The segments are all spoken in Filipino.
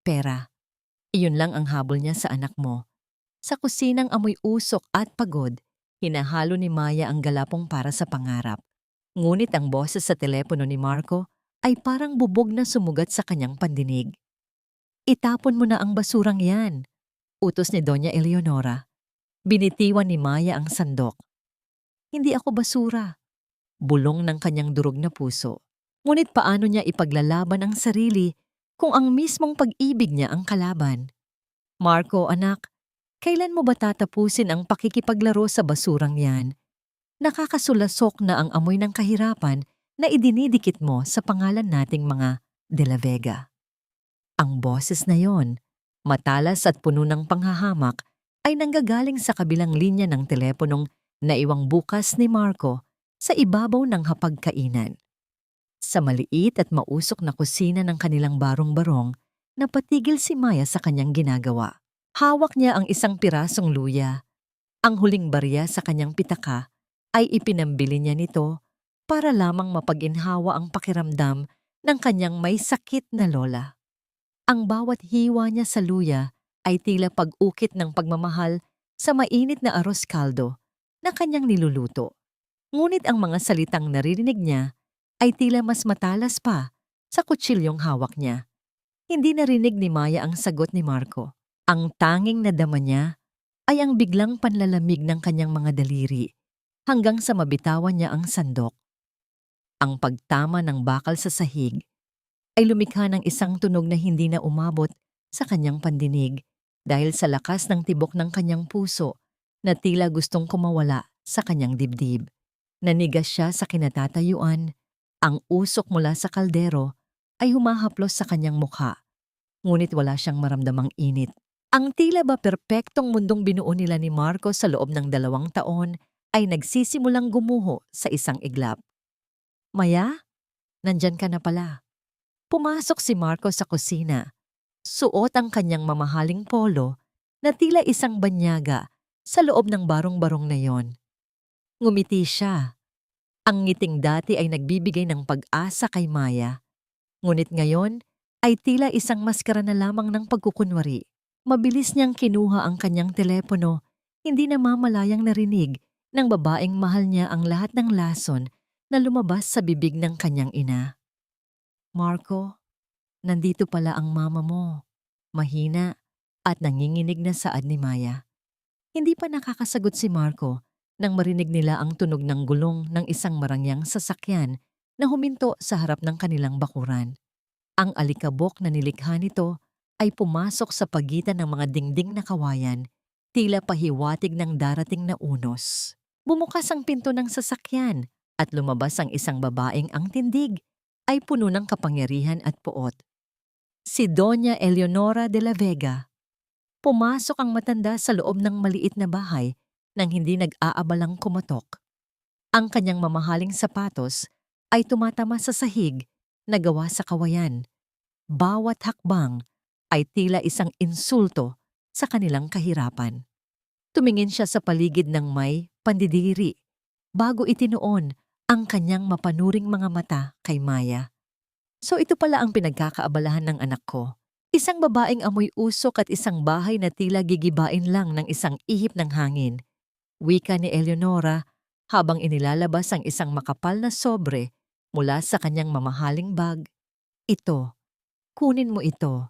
pera. Iyon lang ang habol niya sa anak mo. Sa kusinang amoy usok at pagod, hinahalo ni Maya ang galapong para sa pangarap. Ngunit ang boses sa telepono ni Marco ay parang bubog na sumugat sa kanyang pandinig. Itapon mo na ang basurang yan, utos ni Doña Eleonora. Binitiwan ni Maya ang sandok. Hindi ako basura, bulong ng kanyang durog na puso. Ngunit paano niya ipaglalaban ang sarili kung ang mismong pag-ibig niya ang kalaban? Marco, anak, kailan mo ba tatapusin ang pakikipaglaro sa basurang yan? Nakakasulasok na ang amoy ng kahirapan na idinidikit mo sa pangalan nating mga De La Vega. Ang boses na yon, matalas at puno ng panghahamak, ay nanggagaling sa kabilang linya ng teleponong naiwang bukas ni Marco sa ibabaw ng hapagkainan. Sa maliit at mausok na kusina ng kanilang barong-barong, napatigil si Maya sa kanyang ginagawa. Hawak niya ang isang pirasong luya. Ang huling barya sa kanyang pitaka ay ipinambili niya nito para lamang mapaginhawa ang pakiramdam ng kanyang may sakit na lola. Ang bawat hiwa niya sa luya ay tila pag-ukit ng pagmamahal sa mainit na arroz caldo na kanyang niluluto. Ngunit ang mga salitang naririnig niya ay tila mas matalas pa sa kutsilyong hawak niya. Hindi narinig ni Maya ang sagot ni Marco. Ang tanging nadama niya ay ang biglang panlalamig ng kanyang mga daliri hanggang sa mabitawan niya ang sandok. Ang pagtama ng bakal sa sahig ay lumikha ng isang tunog na hindi na umabot sa kanyang pandinig dahil sa lakas ng tibok ng kanyang puso na tila gustong kumawala sa kanyang dibdib. Nanigas siya sa kinatatayuan. Ang usok mula sa kaldero ay humahaplos sa kanyang mukha, ngunit wala siyang maramdamang init. Ang tila ba perpektong mundong binuo nila ni Marco sa loob ng 2 taon ay nagsisimulang gumuho sa isang iglap. Maya, nandyan ka na pala. Pumasok si Marco sa kusina. Suot ang kanyang mamahaling polo na tila isang banyaga sa loob ng barong-barong na yon. Ngumiti siya. Ang ngiting dati ay nagbibigay ng pag-asa kay Maya. Ngunit ngayon ay tila isang maskara na lamang ng pagkukunwari. Mabilis niyang kinuha ang kanyang telepono, hindi na mamalayang narinig ng babaeng mahal niya ang lahat ng lason na lumabas sa bibig ng kanyang ina. Marco, nandito pala ang mama mo. Mahina at nanginginig na saad ni Maya. Hindi pa nakakasagot si Marco nang marinig nila ang tunog ng gulong ng isang marangyang sasakyan na huminto sa harap ng kanilang bakuran. Ang alikabok na nilikha nito ay pumasok sa pagitan ng mga dingding na kawayan, tila pahiwatig ng darating na unos. Bumukas ang pinto ng sasakyan at lumabas ang isang babaeng ang tindig ay puno ng kapangyarihan at puot. Si Doña Eleonora de la Vega. Pumasok ang matanda sa loob ng maliit na bahay nang hindi nag-aabalang kumatok. Ang kanyang mamahaling sapatos ay tumatama sa sahig na gawa sa kawayan. Bawat hakbang ay tila isang insulto sa kanilang kahirapan. Tumingin siya sa paligid ng may pandidiri bago itinuon ang kanyang mapanuring mga mata kay Maya. So ito pala ang pinagkakaabalahan ng anak ko. Isang babaeng amoy usok at isang bahay na tila gigibain lang ng isang ihip ng hangin. Wika ni Eleonora habang inilalabas ang isang makapal na sobre mula sa kanyang mamahaling bag. Ito, kunin mo ito.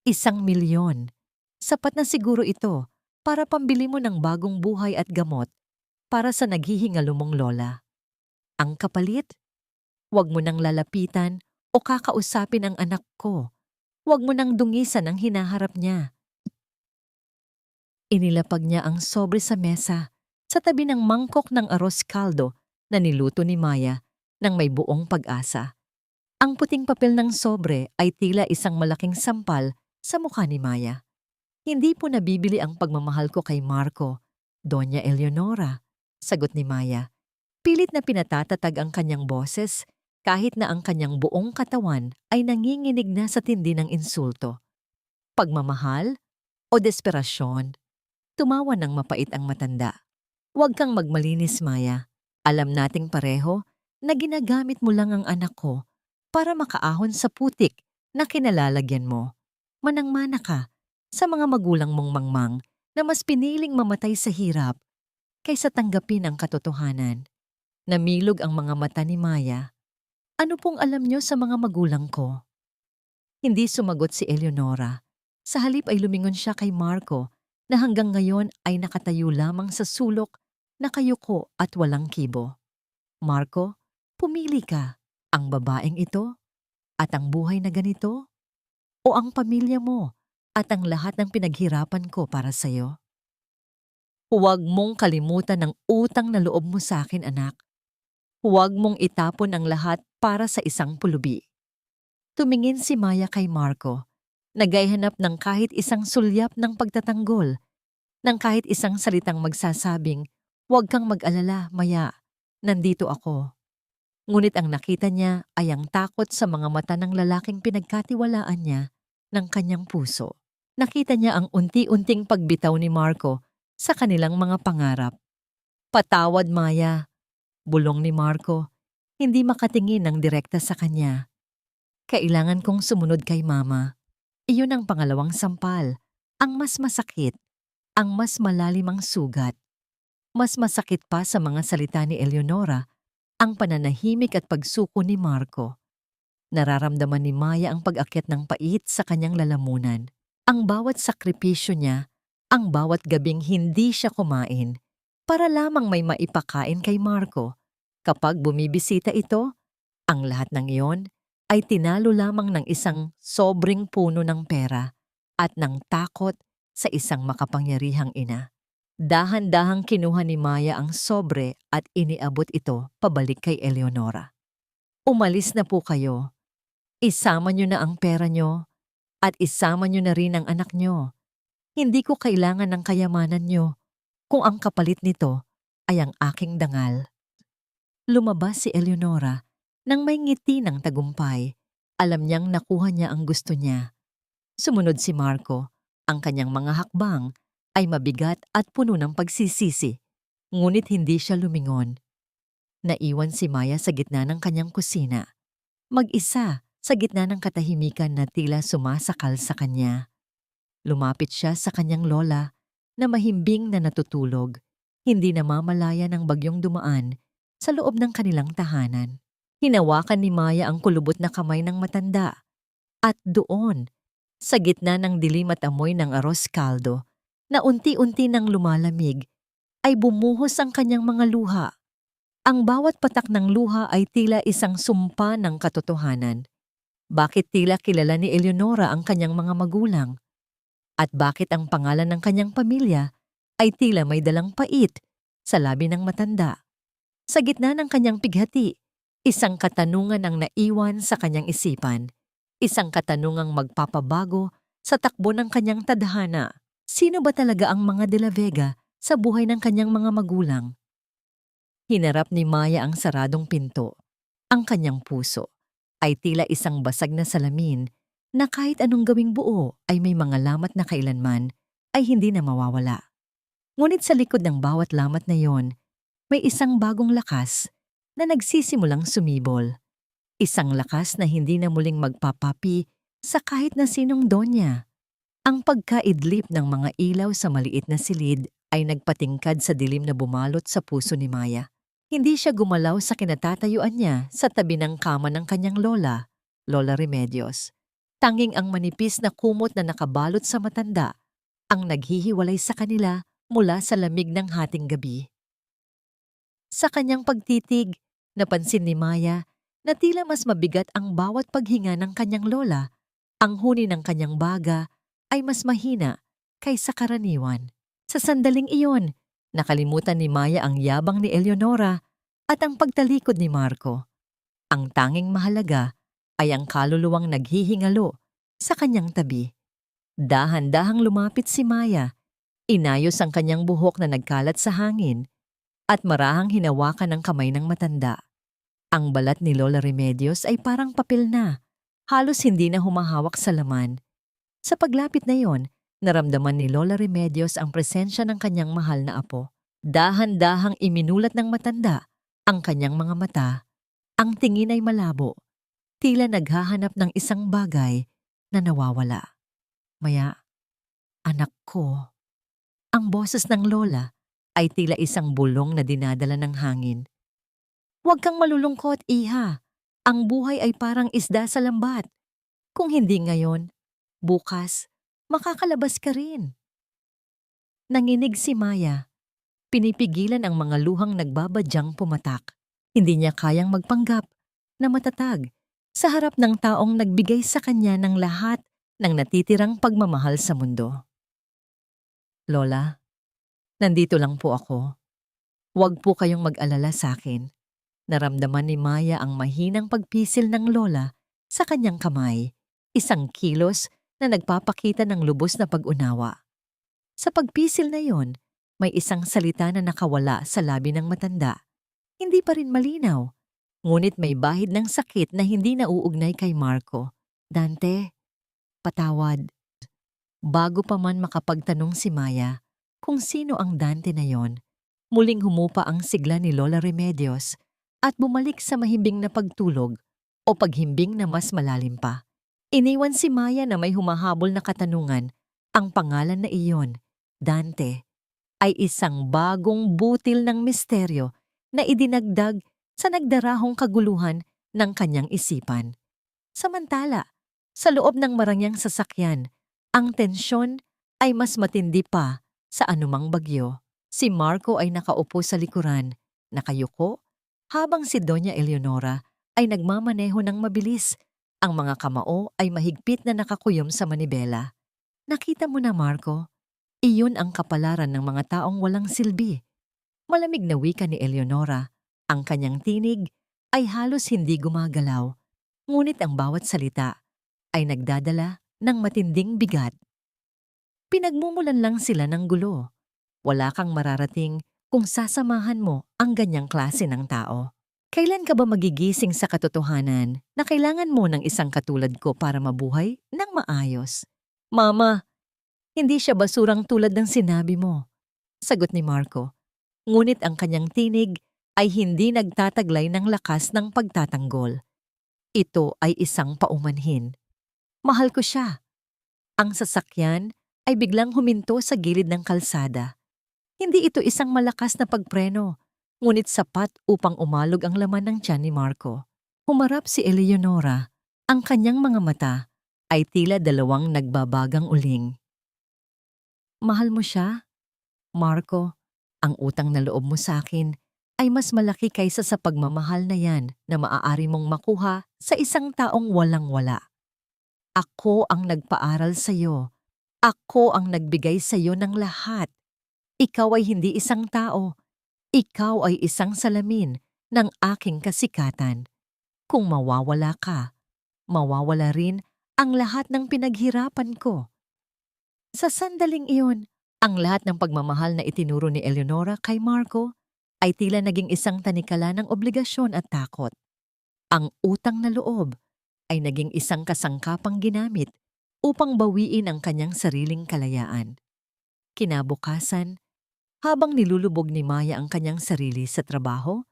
1,000,000. Sapat na siguro ito para pambili mo ng bagong buhay at gamot para sa naghihingalong mong lola. Ang kapalit? Huwag mo nang lalapitan o kakausapin ang anak ko. Huwag mo nang dungisan ang hinaharap niya. Inilapag niya ang sobre sa mesa sa tabi ng mangkok ng arroz caldo na niluto ni Maya nang may buong pag-asa. Ang puting papel ng sobre ay tila isang malaking sampal sa mukha ni Maya. Hindi po nabibili ang pagmamahal ko kay Marco, Doña Eleonora, sagot ni Maya. Pilit na pinatatatag ang kanyang boses kahit na ang kanyang buong katawan ay nanginginig na sa tindi ng insulto. Pagmamahal o desperasyon? Tumawa ng mapait ang matanda. Huwag kang magmalinis, Maya. Alam nating pareho na ginagamit mo lang ang anak ko para makaahon sa putik na kinalalagyan mo. Manang-mana ka sa mga magulang mong mangmang na mas piniling mamatay sa hirap kaysa tanggapin ang katotohanan. Namilog ang mga mata ni Maya. Ano pong alam niyo sa mga magulang ko? Hindi sumagot si Eleonora. Sa halip ay lumingon siya kay Marco na hanggang ngayon ay nakatayo lamang sa sulok, nakayuko at walang kibo. Marco, pumili ka. Ang babaeng ito at ang buhay na ganito? O ang pamilya mo at ang lahat ng pinaghirapan ko para sa'yo? Huwag mong kalimutan ang utang na loob mo sa akin, anak. Huwag mong itapon ang lahat para sa isang pulubi. Tumingin si Maya kay Marco, naghahanap ng kahit isang sulyap ng pagtatanggol, ng kahit isang salitang magsasabing, "Huwag kang mag-alala, Maya, nandito ako." Ngunit ang nakita niya ay ang takot sa mga mata ng lalaking pinagkatiwalaan niya ng kanyang puso. Nakita niya ang unti-unting pagbitaw ni Marco sa kanilang mga pangarap. "Patawad, Maya," bulong ni Marco, hindi makatingin ng direkta sa kanya. "Kailangan kong sumunod kay Mama." Iyon ang pangalawang sampal, ang mas masakit, ang mas malalimang sugat. Mas masakit pa sa mga salita ni Eleonora, ang pananahimik at pagsuko ni Marco. Nararamdaman ni Maya ang pag-akyat ng pait sa kanyang lalamunan. Ang bawat sakripisyo niya, ang bawat gabing hindi siya kumain, para lamang may maipakain kay Marco. Kapag bumibisita ito, ang lahat ng iyon ay tinalo lamang ng isang sobrang puno ng pera at ng takot sa isang makapangyarihang ina. Dahan-dahang kinuha ni Maya ang sobre at iniabot ito pabalik kay Eleonora. "Umalis na po kayo. Isama niyo na ang pera niyo at isama niyo na rin ang anak niyo. Hindi ko kailangan ng kayamanan niyo kung ang kapalit nito ay ang aking dangal." Lumabas si Eleonora nang may ngiti ng tagumpay. Alam niyang nakuha niya ang gusto niya. Sumunod si Marco. Ang kanyang mga hakbang ay mabigat at puno ng pagsisisi. Ngunit hindi siya lumingon. Naiwan si Maya sa gitna ng kanyang kusina. Mag-isa sa gitna ng katahimikan na tila sumasakal sa kanya. Lumapit siya sa kanyang lola na mahimbing na natutulog. Hindi namamalaya ng bagyong dumaan sa loob ng kanilang tahanan. Hinawakan ni Maya ang kulubot na kamay ng matanda. At doon, sa gitna ng dilim at amoy ng aros kaldo, na unti-unti nang lumalamig, ay bumuhos ang kanyang mga luha. Ang bawat patak ng luha ay tila isang sumpa ng katotohanan. Bakit tila kilala ni Eleonora ang kanyang mga magulang? At bakit ang pangalan ng kanyang pamilya ay tila may dalang pait sa labi ng matanda? Sa gitna ng kanyang pighati, isang katanungan ang naiwan sa kanyang isipan. Isang katanungang magpapabago sa takbo ng kanyang tadhana. Sino ba talaga ang mga De La Vega sa buhay ng kanyang mga magulang? Hinarap ni Maya ang saradong pinto. Ang kanyang puso ay tila isang basag na salamin na kahit anong gawing buo ay may mga lamat na kailanman ay hindi na mawawala. Ngunit sa likod ng bawat lamat na yon, may isang bagong lakas na nagsisimulang sumibol. Isang lakas na hindi na muling magpapapi sa kahit na sinong donya. Ang pagkaidlip ng mga ilaw sa maliit na silid ay nagpatingkad sa dilim na bumalot sa puso ni Maya. Hindi siya gumalaw sa kinatatayuan niya sa tabi ng kama ng kanyang lola, Lola Remedios. Tanging ang manipis na kumot na nakabalot sa matanda ang naghihiwalay sa kanila mula sa lamig ng hating gabi. Sa kanyang pagtitig, napansin ni Maya na tila mas mabigat ang bawat paghinga ng kanyang lola. Ang huni ng kanyang baga ay mas mahina kaysa karaniwan. Sa sandaling iyon, nakalimutan ni Maya ang yabang ni Eleonora at ang pagtalikod ni Marco. Ang tanging mahalaga ay ang kaluluwang naghihingalo sa kanyang tabi. Dahan-dahang lumapit si Maya. Inayos ang kanyang buhok na nagkalat sa hangin at marahang hinawakan ng kamay ng matanda. Ang balat ni Lola Remedios ay parang papel na, halos hindi na humahawak sa laman. Sa paglapit na yon, naramdaman ni Lola Remedios ang presensya ng kanyang mahal na apo. Dahan-dahang iminulat ng matanda ang kanyang mga mata. Ang tingin ay malabo, tila naghahanap ng isang bagay na nawawala. Maya, anak ko, ang boses ng lola ay tila isang bulong na dinadala ng hangin. Huwag kang malulungkot, iha. Ang buhay ay parang isda sa lambat. Kung hindi ngayon, bukas, makakalabas ka rin. Nanginig si Maya. Pinipigilan ang mga luhang nagbabadyang pumatak. Hindi niya kayang magpanggap na matatag sa harap ng taong nagbigay sa kanya ng lahat ng natitirang pagmamahal sa mundo. Lola, nandito lang po ako. Huwag po kayong mag-alala sa akin. Naramdaman ni Maya ang mahinang pagpisil ng lola sa kanyang kamay, isang kilos na nagpapakita ng lubos na pag-unawa. Sa pagpisil na yon, may isang salita na nakawala sa labi ng matanda. Hindi pa rin malinaw, ngunit may bahid ng sakit na hindi nauugnay kay Marco. Dante, patawad. Bago pa man makapagtanong si Maya kung sino ang Dante na yon, muling humupa ang sigla ni Lola Remedios at bumalik sa mahimbing na pagtulog o paghimbing na mas malalim pa. Iniwan si Maya na may humahabol na katanungan. Ang pangalan na iyon, Dante, ay isang bagong butil ng misteryo na idinagdag sa nagdarahong kaguluhan ng kanyang isipan. Samantala, sa loob ng marangyang sasakyan, ang tensyon ay mas matindi pa sa anumang bagyo. Si Marco ay nakaupo sa likuran, nakayuko, habang si Doña Eleonora ay nagmamaneho ng mabilis. Ang mga kamao ay mahigpit na nakakuyom sa manibela. Nakita mo na, Marco? Iyon ang kapalaran ng mga taong walang silbi. Malamig na wika ni Eleonora. Ang kanyang tinig ay halos hindi gumagalaw, ngunit ang bawat salita ay nagdadala ng matinding bigat. Pinagmumulan lang sila ng gulo. Wala kang mararating kung sasamahan mo ang ganyang klase ng tao. Kailan ka ba magigising sa katotohanan na kailangan mo ng isang katulad ko para mabuhay ng maayos? Mama, hindi siya basurang tulad ng sinabi mo, sagot ni Marco. Ngunit ang kanyang tinig ay hindi nagtataglay ng lakas ng pagtatanggol. Ito ay isang paumanhin. Mahal ko siya. Ang sasakyan ay biglang huminto sa gilid ng kalsada. Hindi ito isang malakas na pagpreno, ngunit sapat upang umalog ang laman ng tiyan ni Marco. Humarap si Eleonora. Ang kanyang mga mata ay tila dalawang nagbabagang uling. Mahal mo siya? Marco, ang utang na loob mo sa akin ay mas malaki kaysa sa pagmamahal na yan na maaari mong makuha sa isang taong walang-wala. Ako ang nagpaaral sa iyo. Ako ang nagbigay sa iyo ng lahat. Ikaw ay hindi isang tao. Ikaw ay isang salamin ng aking kasikatan. Kung mawawala ka, mawawala rin ang lahat ng pinaghirapan ko. Sa sandaling iyon, ang lahat ng pagmamahal na itinuro ni Eleonora kay Marco ay tila naging isang tanikala ng obligasyon at takot. Ang utang na loob ay naging isang kasangkapang ginamit upang bawiin ang kanyang sariling kalayaan. Kinabukasan, habang nilulubog ni Maya ang kanyang sarili sa trabaho,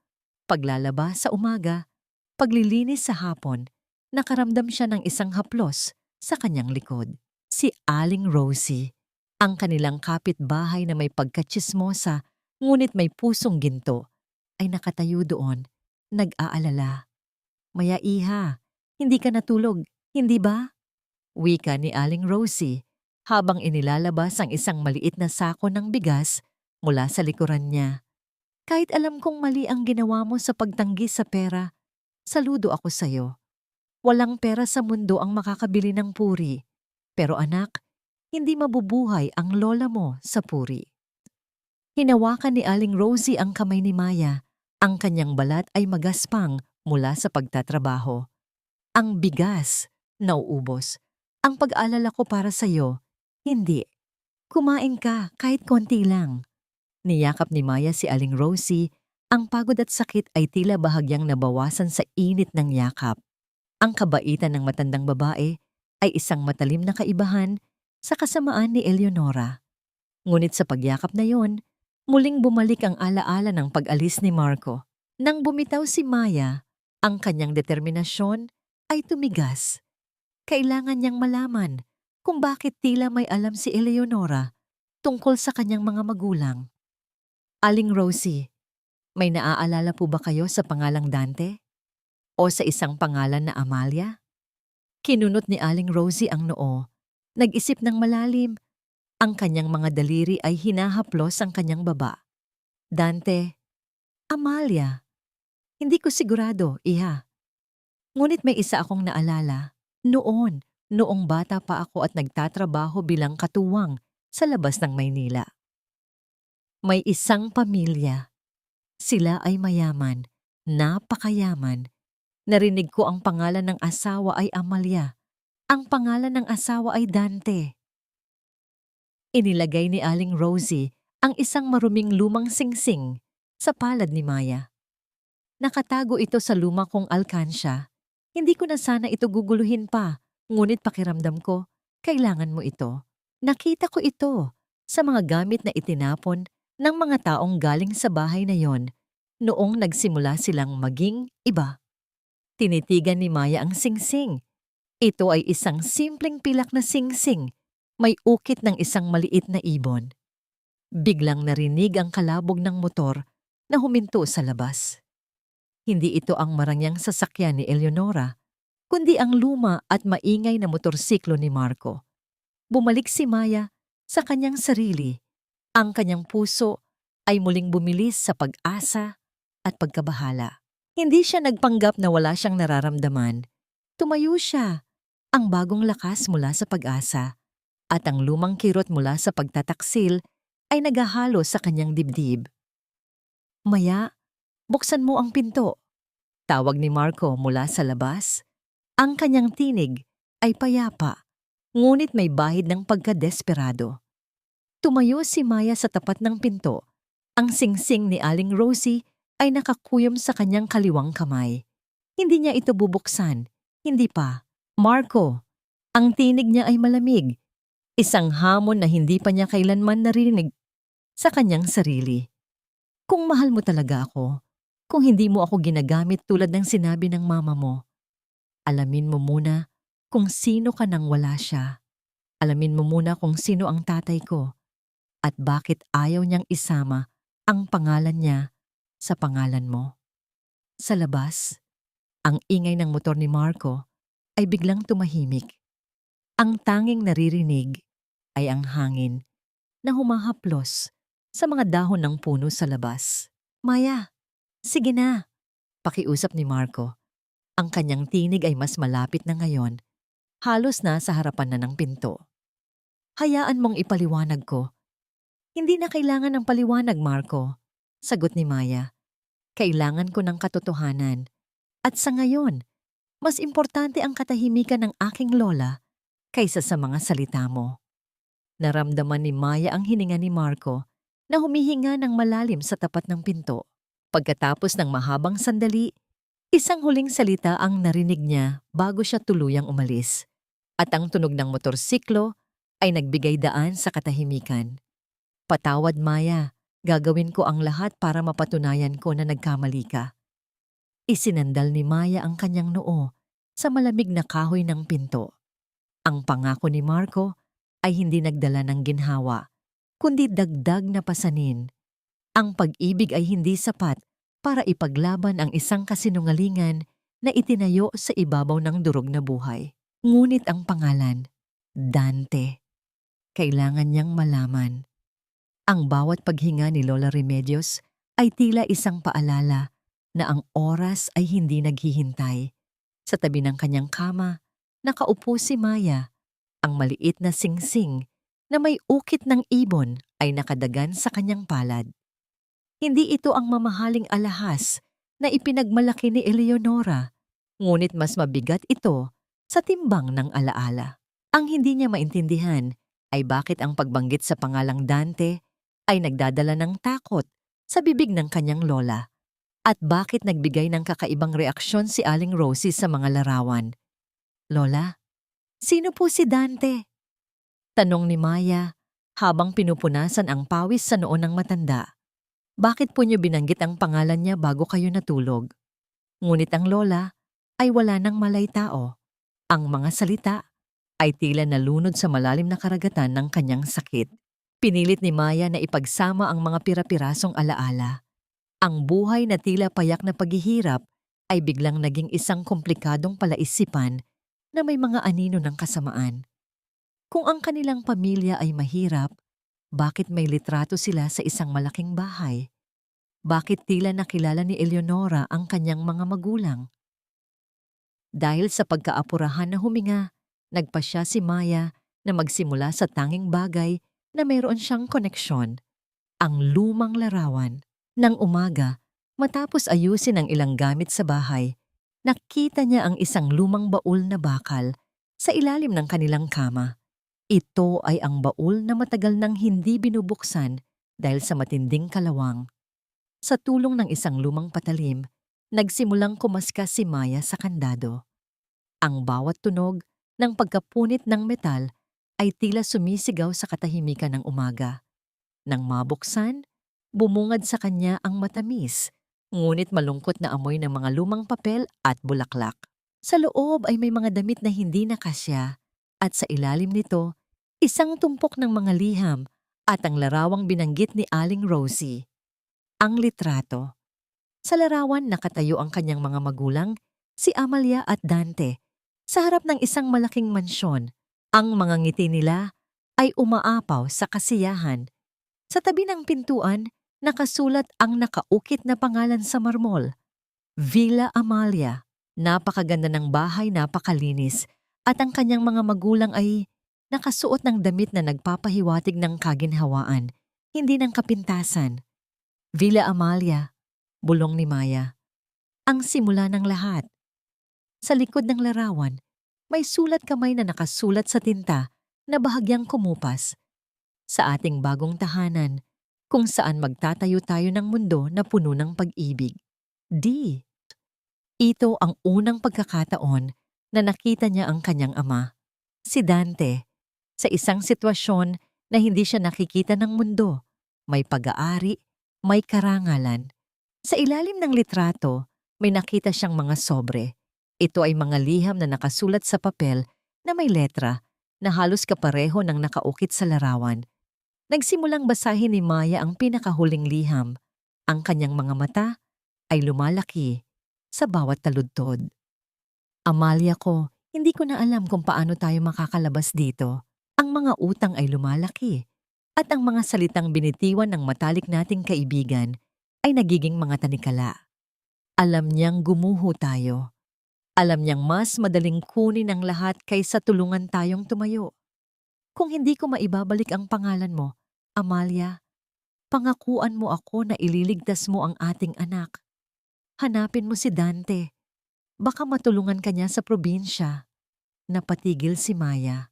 paglalaba sa umaga, paglilinis sa hapon, nakaramdam siya ng isang haplos sa kanyang likod. Si Aling Rosie, ang kanilang kapitbahay na may pagkatsismosa ngunit may pusong ginto, ay nakatayo doon, nag-aalala. Maya iha, hindi ka natulog, hindi ba? Wika ni Aling Rosie habang inilalabas ang isang maliit na sako ng bigas mula sa likuran niya. Kahit alam kong mali ang ginawa mo sa pagtanggi sa pera, saludo ako sa'yo. Walang pera sa mundo ang makakabili ng puri. Pero anak, hindi mabubuhay ang lola mo sa puri. Hinawakan ni Aling Rosie ang kamay ni Maya. Ang kanyang balat ay magaspang mula sa pagtatrabaho. Ang bigas, nauubos. Ang pag-alala ko para sa'yo, hindi. Kumain ka kahit konti lang. Niyakap ni Maya si Aling Rosie, ang pagod at sakit ay tila bahagyang nabawasan sa init ng yakap. Ang kabaitan ng matandang babae ay isang matalim na kaibahan sa kasamaan ni Eleonora. Ngunit sa pagyakap na yon, muling bumalik ang alaala ng pag-alis ni Marco. Nang bumitaw si Maya, ang kanyang determinasyon ay tumigas. Kailangan niyang malaman kung bakit tila may alam si Eleonora tungkol sa kanyang mga magulang. Aling Rosie, may naaalala po ba kayo sa pangalang Dante? O sa isang pangalan na Amalia? Kinunot ni Aling Rosie ang noo. Nag-isip ng malalim. Ang kanyang mga daliri ay hinahaplos ang kanyang baba. Dante, Amalia. Hindi ko sigurado, iha. Ngunit may isa akong naalala. Noong bata pa ako at nagtatrabaho bilang katuwang sa labas ng Maynila. May isang pamilya. Sila ay mayaman, napakayaman. Narinig ko ang pangalan ng asawa ay Amalia. Ang pangalan ng asawa ay Dante. Inilagay ni Aling Rosie ang isang maruming lumang singsing sa palad ni Maya. Nakatago ito sa luma kong alkansya. Hindi ko na sana ito guguluhin pa, ngunit pakiramdam ko, kailangan mo ito. Nakita ko ito sa mga gamit na itinapon ng mga taong galing sa bahay na yon noong nagsimula silang maging iba. Tinitigan ni Maya ang singsing. Ito ay isang simpleng pilak na singsing. May ukit ng isang maliit na ibon. Biglang narinig ang kalabog ng motor na huminto sa labas. Hindi ito ang marangyang sasakyan ni Eleonora, kundi ang luma at maingay na motorsiklo ni Marco. Bumalik si Maya sa kanyang sarili. Ang kanyang puso ay muling bumilis sa pag-asa at pagkabahala. Hindi siya nagpanggap na wala siyang nararamdaman. Tumayo siya, ang bagong lakas mula sa pag-asa. At ang lumang kirot mula sa pagtataksil ay naghahalo sa kanyang dibdib. Maya, buksan mo ang pinto. Tawag ni Marco mula sa labas. Ang kanyang tinig ay payapa, ngunit may bahid ng pagkadesperado. Tumayo si Maya sa tapat ng pinto. Ang singsing ni Aling Rosie ay nakakuyom sa kanyang kaliwang kamay. Hindi niya ito bubuksan. Hindi pa. Marco, ang tinig niya ay malamig. Isang hamon na hindi pa niya kailanman narinig sa kanyang sarili. Kung mahal mo talaga ako, kung hindi mo ako ginagamit tulad ng sinabi ng mama mo, alamin mo muna kung sino ka nang wala siya. Alamin mo muna kung sino ang tatay ko at bakit ayaw niyang isama ang pangalan niya sa pangalan mo. Sa labas, ang ingay ng motor ni Marco ay biglang tumahimik. Ang tanging naririnig ay ang hangin na humahaplos sa mga dahon ng puno sa labas. Maya, sige na, pakiusap ni Marco. Ang kanyang tinig ay mas malapit na ngayon. Halos na sa harapan na ng pinto. Hayaan mong ipaliwanag ko. Hindi na kailangan ng paliwanag, Marco. Sagot ni Maya. Kailangan ko ng katotohanan. At sa ngayon, mas importante ang katahimikan ng aking lola kaysa sa mga salita mo. Naramdaman ni Maya ang hininga ni Marco na humihinga ng malalim sa tapat ng pinto. Pagkatapos ng mahabang sandali, isang huling salita ang narinig niya bago siya tuluyang umalis. At ang tunog ng motorsiklo ay nagbigay daan sa katahimikan. Patawad, Maya. Gagawin ko ang lahat para mapatunayan ko na nagkamali ka. Isinandal ni Maya ang kanyang noo sa malamig na kahoy ng pinto. Ang pangako ni Marco ay hindi nagdala ng ginhawa, kundi dagdag na pasanin. Ang pag-ibig ay hindi sapat para ipaglaban ang isang kasinungalingan na itinayo sa ibabaw ng durog na buhay. Ngunit ang pangalan, Dante, kailangan niyang malaman. Ang bawat paghinga ni Lola Remedios ay tila isang paalala na ang oras ay hindi naghihintay. Sa tabi ng kanyang kama, nakaupo si Maya. Ang maliit na singsing na may ukit ng ibon ay nakadagan sa kanyang palad. Hindi ito ang mamahaling alahas na ipinagmalaki ni Eleonora, ngunit mas mabigat ito sa timbang ng alaala. Ang hindi niya maintindihan ay bakit ang pagbanggit sa pangalang Dante ay nagdadala ng takot sa bibig ng kanyang lola at bakit nagbigay ng kakaibang reaksyon si Aling Rosie sa mga larawan. Lola, sino po si Dante? Tanong ni Maya habang pinupunasan ang pawis sa noo ng matanda. Bakit po niyo binanggit ang pangalan niya bago kayo natulog? Ngunit ang lola ay wala nang malay tao. Ang mga salita ay tila nalunod sa malalim na karagatan ng kanyang sakit. Pinilit ni Maya na ipagsama ang mga pira-pirasong alaala. Ang buhay na tila payak na paghihirap ay biglang naging isang komplikadong palaisipan na may mga anino ng kasamaan. Kung ang kanilang pamilya ay mahirap, bakit may litrato sila sa isang malaking bahay? Bakit tila nakilala ni Eleonora ang kanyang mga magulang? Dahil sa pagkaapurahan na huminga, nagpasya si Maya na magsimula sa tanging bagay na mayroon siyang koneksyon, ang lumang larawan. Nang umaga, matapos ayusin ang ilang gamit sa bahay, nakita niya ang isang lumang baul na bakal sa ilalim ng kanilang kama. Ito ay ang baul na matagal nang hindi binubuksan dahil sa matinding kalawang. Sa tulong ng isang lumang patalim, nagsimulang kumaskas si Maya sa kandado. Ang bawat tunog ng pagkapunit ng metal ay tila sumisigaw sa katahimikan ng umaga. Nang mabuksan, bumungad sa kanya ang matamis, ngunit malungkot na amoy ng mga lumang papel at bulaklak. Sa loob ay may mga damit na hindi nakasya at sa ilalim nito, isang tumpok ng mga liham at ang larawang binanggit ni Aling Rosie. Ang litrato. Sa larawan nakatayo ang kanyang mga magulang, si Amalia at Dante, sa harap ng isang malaking mansyon. Ang mga ngiti nila ay umaapaw sa kasiyahan. Sa tabi ng pintuan, nakasulat ang nakaukit na pangalan sa marmol, Villa Amalia. Napakaganda ng bahay, napakalinis, at ang kanyang mga magulang ay nakasuot ng damit na nagpapahiwatig ng kaginhawaan, hindi ng kapintasan. Villa Amalia, bulong ni Maya. Ang simula ng lahat. Sa likod ng larawan, may sulat kamay na nakasulat sa tinta na bahagyang kumupas. Sa ating bagong tahanan, kung saan magtatayo tayo ng mundo na puno ng pag-ibig. Ito ang unang pagkakataon na nakita niya ang kanyang ama, si Dante, sa isang sitwasyon na hindi siya nakikita ng mundo. May pag-aari, may karangalan. Sa ilalim ng litrato, may nakita siyang mga sobre. Ito ay mga liham na nakasulat sa papel na may letra na halos kapareho ng nakaukit sa larawan. Nagsimulang basahin ni Maya ang pinakahuling liham. Ang kanyang mga mata ay lumalaki sa bawat taludtod. Amalia ko, hindi ko na alam kung paano tayo makakalabas dito. Ang mga utang ay lumalaki at ang mga salitang binitiwan ng matalik nating kaibigan ay nagiging mga tanikala. Alam niyang gumuho tayo. Alam niyang mas madaling kunin ang lahat kaysa tulungan tayong tumayo. Kung hindi ko maibabalik ang pangalan mo, Amalia, pangakuan mo ako na ililigtas mo ang ating anak. Hanapin mo si Dante. Baka matulungan ka niya sa probinsya. Napatigil si Maya.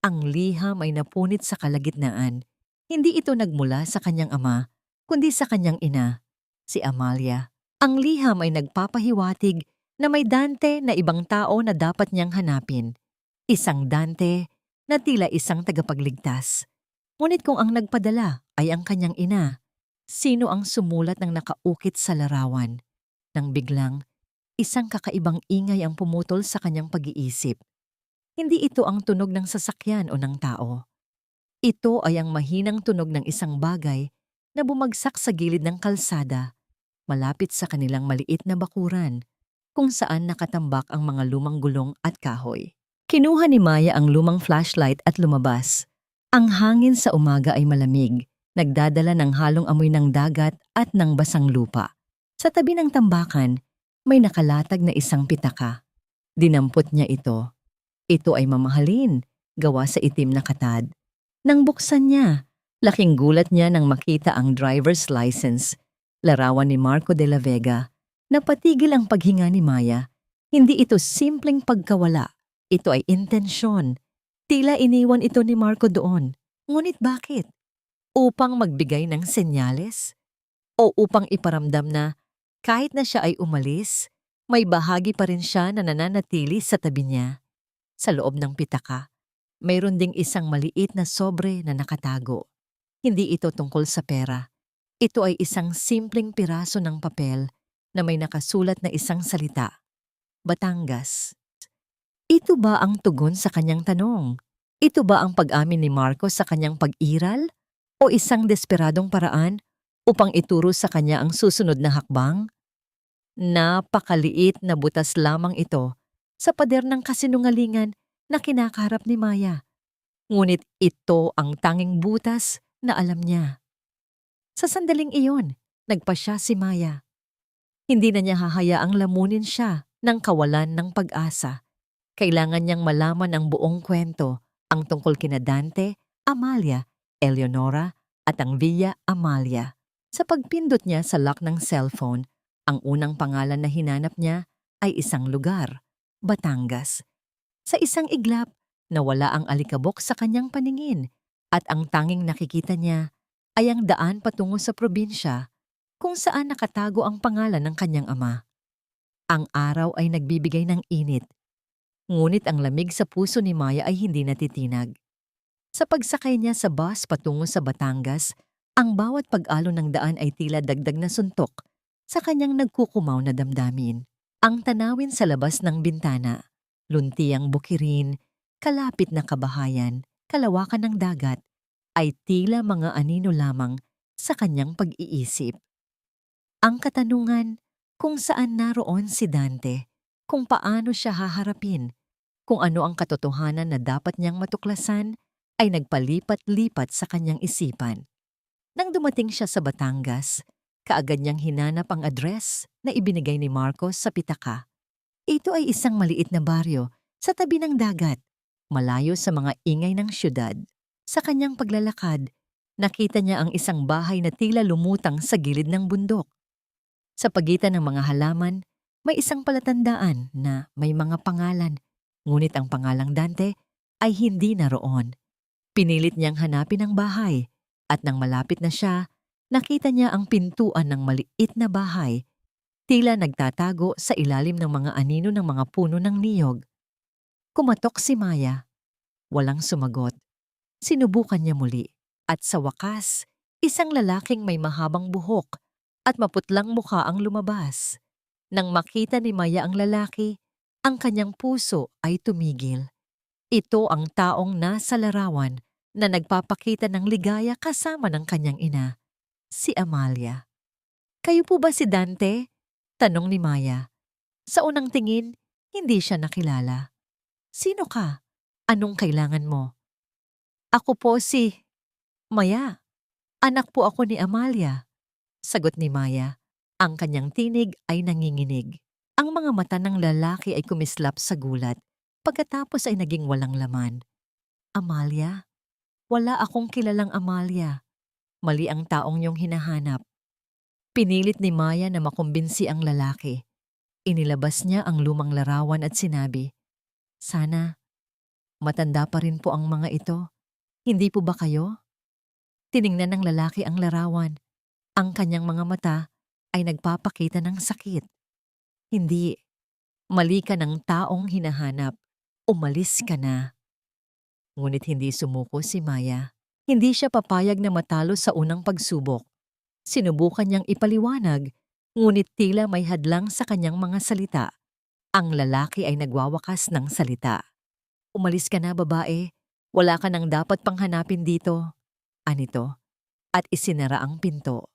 Ang liham ay napunit sa kalagitnaan. Hindi ito nagmula sa kanyang ama, kundi sa kanyang ina, si Amalia. Ang liham ay nagpapahiwatig na may Dante na ibang tao na dapat niyang hanapin. Isang Dante na tila isang tagapagligtas. Ngunit kung ang nagpadala ay ang kanyang ina, sino ang sumulat ng nakaukit sa larawan? Nang biglang, isang kakaibang ingay ang pumutol sa kanyang pag-iisip. Hindi ito ang tunog ng sasakyan o ng tao. Ito ay ang mahinang tunog ng isang bagay na bumagsak sa gilid ng kalsada, malapit sa kanilang maliit na bakuran, kung saan nakatambak ang mga lumang gulong at kahoy. Kinuha ni Maya ang lumang flashlight at lumabas. Ang hangin sa umaga ay malamig, nagdadala ng halong amoy ng dagat at ng basang lupa. Sa tabi ng tambakan, may nakalatag na isang pitaka. Dinampot niya ito. Ito ay mamahalin, gawa sa itim na katad. Nang buksan niya, laking gulat niya nang makita ang driver's license, larawan ni Marco de la Vega. Napatigil ang paghinga ni Maya. Hindi ito simpleng pagkawala. Ito ay intensyon. Tila iniwan ito ni Marco doon. Ngunit bakit? Upang magbigay ng senyales? O upang iparamdam na kahit na siya ay umalis, may bahagi pa rin siya na nananatili sa tabi niya? Sa loob ng pitaka, mayroon ding isang maliit na sobre na nakatago. Hindi ito tungkol sa pera. Ito ay isang simpleng piraso ng papel na may nakasulat na isang salita. Batangas. Ito ba ang tugon sa kanyang tanong? Ito ba ang pag-amin ni Marcos sa kanyang pag-iral? O isang desperadong paraan upang ituro sa kanya ang susunod na hakbang? Napakaliit na butas lamang ito sa pader ng kasinungalingan na kinakaharap ni Maya. Ngunit ito ang tanging butas na alam niya. Sa sandaling iyon, nagpasya si Maya. Hindi na niya hahayaang lamunin siya ng kawalan ng pag-asa. Kailangan niyang malaman ang buong kwento, ang tungkol kina Dante, Amalia, Eleonora at ang Villa Amalia. Sa pagpindot niya sa lock ng cellphone, ang unang pangalan na hinanap niya ay isang lugar, Batangas. Sa isang iglap, nawala ang alikabok sa kanyang paningin at ang tanging nakikita niya ay ang daan patungo sa probinsya kung saan nakatago ang pangalan ng kanyang ama. Ang araw ay nagbibigay ng init, ngunit ang lamig sa puso ni Maya ay hindi natitinag. Sa pagsakay niya sa bus patungo sa Batangas, ang bawat pag-alon ng daan ay tila dagdag na suntok sa kanyang nagkukumaw na damdamin. Ang tanawin sa labas ng bintana, luntiang bukirin, kalapit na kabahayan, kalawakan ng dagat, ay tila mga anino lamang sa kanyang pag-iisip. Ang katanungan, kung saan naroon si Dante, kung paano siya haharapin, kung ano ang katotohanan na dapat niyang matuklasan, ay nagpalipat-lipat sa kanyang isipan. Nang dumating siya sa Batangas, kaagad niyang hinanap ang address na ibinigay ni Marcos sa pitaka. Ito ay isang maliit na baryo sa tabi ng dagat, malayo sa mga ingay ng syudad. Sa kanyang paglalakad, nakita niya ang isang bahay na tila lumutang sa gilid ng bundok. Sa pagitan ng mga halaman, may isang palatandaan na may mga pangalan, ngunit ang pangalang Dante ay hindi naroon. Pinilit niyang hanapin ang bahay at nang malapit na siya, nakita niya ang pintuan ng maliit na bahay, tila nagtatago sa ilalim ng mga anino ng mga puno ng niyog. Kumatok si Maya. Walang sumagot. Sinubukan niya muli at sa wakas, isang lalaking may mahabang buhok at maputlang mukha ang lumabas. Nang makita ni Maya ang lalaki, ang kanyang puso ay tumigil. Ito ang taong nasa larawan na nagpapakita ng ligaya kasama ng kanyang ina, si Amalia. "Kayo po ba si Dante?" tanong ni Maya. Sa unang tingin, hindi siya nakilala. "Sino ka? Anong kailangan mo?" "Ako po si Maya. Anak po ako ni Amalia," sagot ni Maya. Ang kanyang tinig ay nanginginig. Ang mga mata ng lalaki ay kumislap sa gulat. Pagkatapos ay naging walang laman. "Amalia? Wala akong kilalang Amalia. Mali ang taong niyong hinahanap." Pinilit ni Maya na makumbinsi ang lalaki. Inilabas niya ang lumang larawan at sinabi, "Sana, matanda pa rin po ang mga ito. Hindi po ba kayo?" Tiningnan ng lalaki ang larawan. Ang kanyang mga mata ay nagpapakita ng sakit. "Hindi. Mali ka ng taong hinahanap. Umalis ka na." Ngunit hindi sumuko si Maya. Hindi siya papayag na matalo sa unang pagsubok. Sinubukan niyang ipaliwanag, ngunit tila may hadlang sa kanyang mga salita. Ang lalaki ay nagwawakas ng salita. "Umalis ka na, babae. Wala ka nang dapat panghanapin dito." Anito, at isinara ang pinto.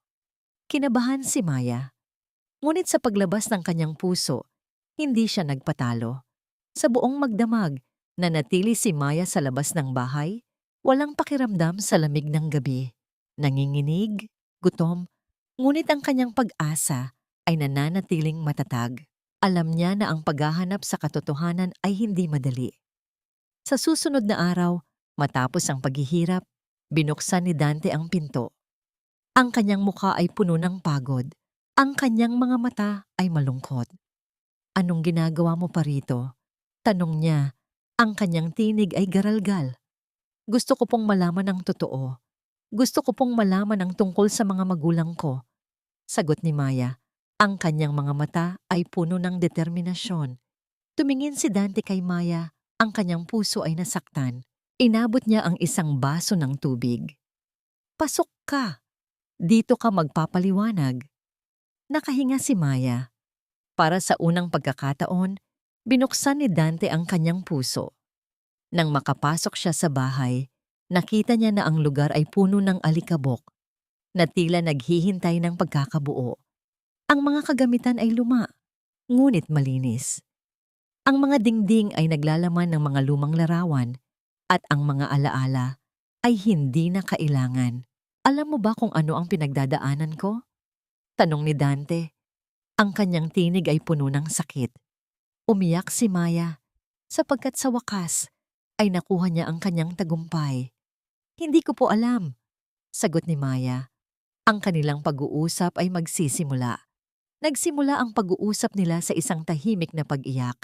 Kinabahan si Maya. Ngunit sa paglabas ng kanyang puso, hindi siya nagpatalo. Sa buong magdamag, nanatili si Maya sa labas ng bahay, walang pakiramdam sa lamig ng gabi. Nanginginig, gutom, ngunit ang kanyang pag-asa ay nananatiling matatag. Alam niya na ang paghahanap sa katotohanan ay hindi madali. Sa susunod na araw, matapos ang paghihirap, binuksan ni Dante ang pinto. Ang kanyang mukha ay puno ng pagod. Ang kanyang mga mata ay malungkot. "Anong ginagawa mo pa rito?" tanong niya. Ang kanyang tinig ay garalgal. "Gusto ko pong malaman ang totoo. Gusto ko pong malaman ang tungkol sa mga magulang ko," sagot ni Maya. Ang kanyang mga mata ay puno ng determinasyon. Tumingin si Dante kay Maya, ang kanyang puso ay nasaktan. Inabot niya ang isang baso ng tubig. "Pasok ka. Dito ka magpapaliwanag." Nakahinga si Maya. Para sa unang pagkakataon, Binuksan ni Dante ang kanyang puso. Nang makapasok siya sa bahay, nakita niya na ang lugar ay puno ng alikabok na tila naghihintay ng pagkakabuo. Ang mga kagamitan ay luma, ngunit malinis. Ang mga dingding ay naglalaman ng mga lumang larawan at ang mga alaala ay hindi na kailangan. Alam mo ba kung ano ang pinagdadaanan ko? Tanong ni Dante. Ang kanyang tinig ay puno ng sakit. Umiyak si Maya sapagkat sa wakas ay nakuha niya ang kanyang tagumpay. Hindi ko po alam, sagot ni Maya. Ang kanilang pag-uusap ay magsisimula. Nagsimula ang pag-uusap nila sa isang tahimik na pag-iyak.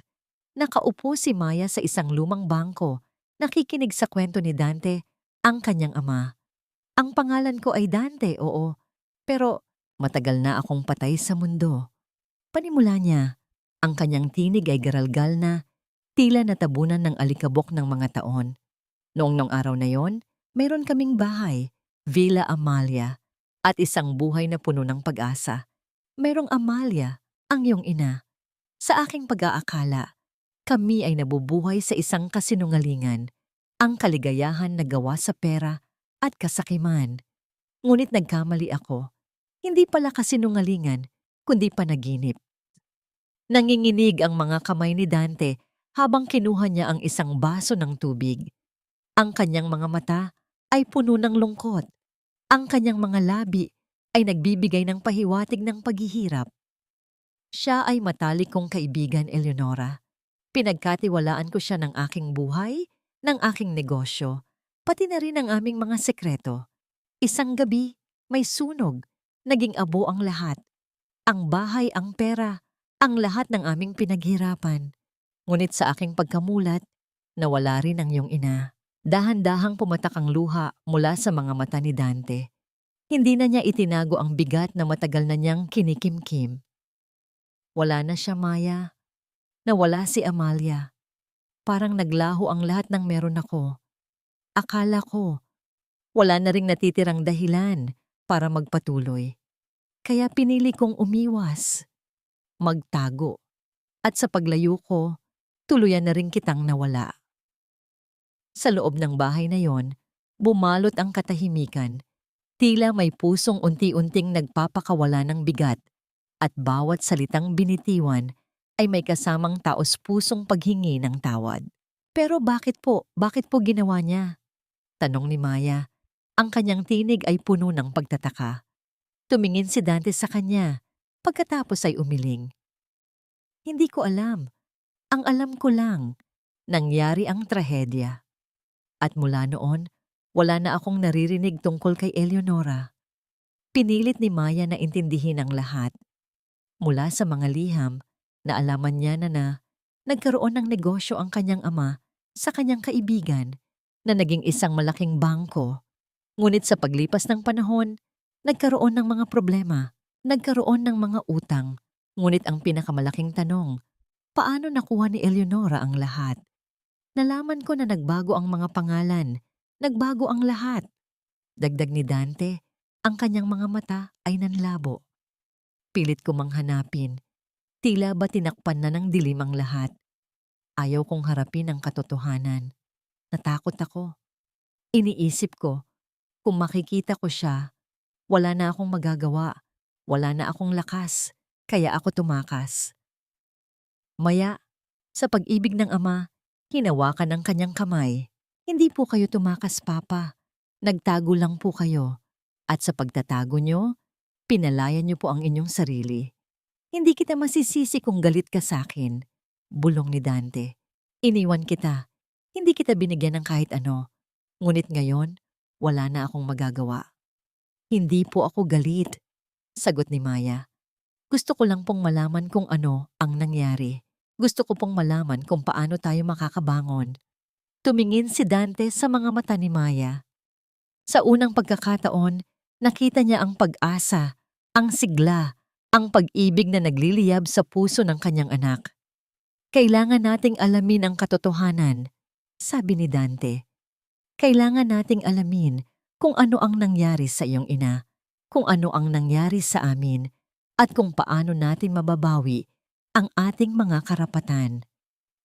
Nakaupo si Maya sa isang lumang bangko, nakikinig sa kwento ni Dante, ang kanyang ama. Ang pangalan ko ay Dante, oo, pero matagal na akong patay sa mundo. Panimula niya, ang kanyang tinig ay garalgal na, tila natabunan ng alikabok ng mga taon. Noong araw na yon, mayroon kaming bahay, Villa Amalia, at isang buhay na puno ng pag-asa. Mayroong Amalia, ang iyong ina. Sa aking pag-aakala, kami ay nabubuhay sa isang kasinungalingan, ang kaligayahan na gawa sa pera at kasakiman. Ngunit nagkamali ako. Hindi pala kasinungalingan, kundi panaginip. Nanginginig ang mga kamay ni Dante habang kinuha niya ang isang baso ng tubig. Ang kanyang mga mata ay puno ng lungkot. Ang kanyang mga labi ay nagbibigay ng pahiwatig ng paghihirap. Siya ay matalik kong kaibigan, Eleonora. Pinagkatiwalaan ko siya ng aking buhay, ng aking negosyo, pati na rin ang aming mga sekreto. Isang gabi, may sunog. Naging abo ang lahat. Ang bahay, ang pera, ang lahat ng aming pinaghirapan. Ngunit sa aking pagkamulat, nawala rin ang iyong ina. Dahan-dahang pumatak ang luha mula sa mga mata ni Dante. Hindi na niya itinago ang bigat na matagal na niyang kinikimkim. Wala na siya, Maya. Nawala si Amalia. Parang naglaho ang lahat ng meron ako. Akala ko, wala na ring natitirang dahilan para magpatuloy. Kaya pinili kong umiwas, magtago. At sa paglayo ko, tuluyan na rin kitang nawala. Sa loob ng bahay na yon, bumalot ang katahimikan. Tila may pusong unti-unting nagpapakawala ng bigat at bawat salitang binitiwan ay may kasamang taos-pusong paghingi ng tawad. Pero bakit po? Bakit po ginawa niya? Tanong ni Maya. Ang kanyang tinig ay puno ng pagtataka. Tumingin si Dante sa kanya, pagkatapos ay umiling. Hindi ko alam. Ang alam ko lang, nangyari ang trahedya. At mula noon, wala na akong naririnig tungkol kay Eleonora. Pinilit ni Maya na intindihin ang lahat. Mula sa mga liham, naalaman niya na nagkaroon ng negosyo ang kanyang ama sa kanyang kaibigan na naging isang malaking bangko. Ngunit sa paglipas ng panahon, nagkaroon ng mga problema, nagkaroon ng mga utang. Ngunit ang pinakamalaking tanong, paano nakuha ni Eleonora ang lahat? Nalaman ko na nagbago ang mga pangalan, nagbago ang lahat. Dagdag ni Dante, ang kanyang mga mata ay nanlabo. Pilit ko mang hanapin, tila ba tinakpan na ng dilim ang lahat. Ayaw kong harapin ang katotohanan. Natakot ako. Iniisip ko, kung makikita ko siya, wala na akong magagawa, wala na akong lakas, kaya ako tumakas. Maya, sa pag-ibig ng ama, hinawakan ang kanyang kamay. Hindi po kayo tumakas, Papa. Nagtago lang po kayo. At sa pagtatago nyo, pinalayan nyo po ang inyong sarili. Hindi kita masisisi kung galit ka sa akin. Bulong ni Dante. Iniwan kita. Hindi kita binigyan ng kahit ano. Ngunit ngayon, wala na akong magagawa. Hindi po ako galit, sagot ni Maya. Gusto ko lang pong malaman kung ano ang nangyari. Gusto ko pong malaman kung paano tayo makakabangon. Tumingin si Dante sa mga mata ni Maya. Sa unang pagkakataon, nakita niya ang pag-asa, ang sigla, ang pag-ibig na nagliliyab sa puso ng kanyang anak. Kailangan nating alamin ang katotohanan, sabi ni Dante. Kailangan nating alamin kung ano ang nangyari sa iyong ina, kung ano ang nangyari sa amin, at kung paano natin mababawi ang ating mga karapatan.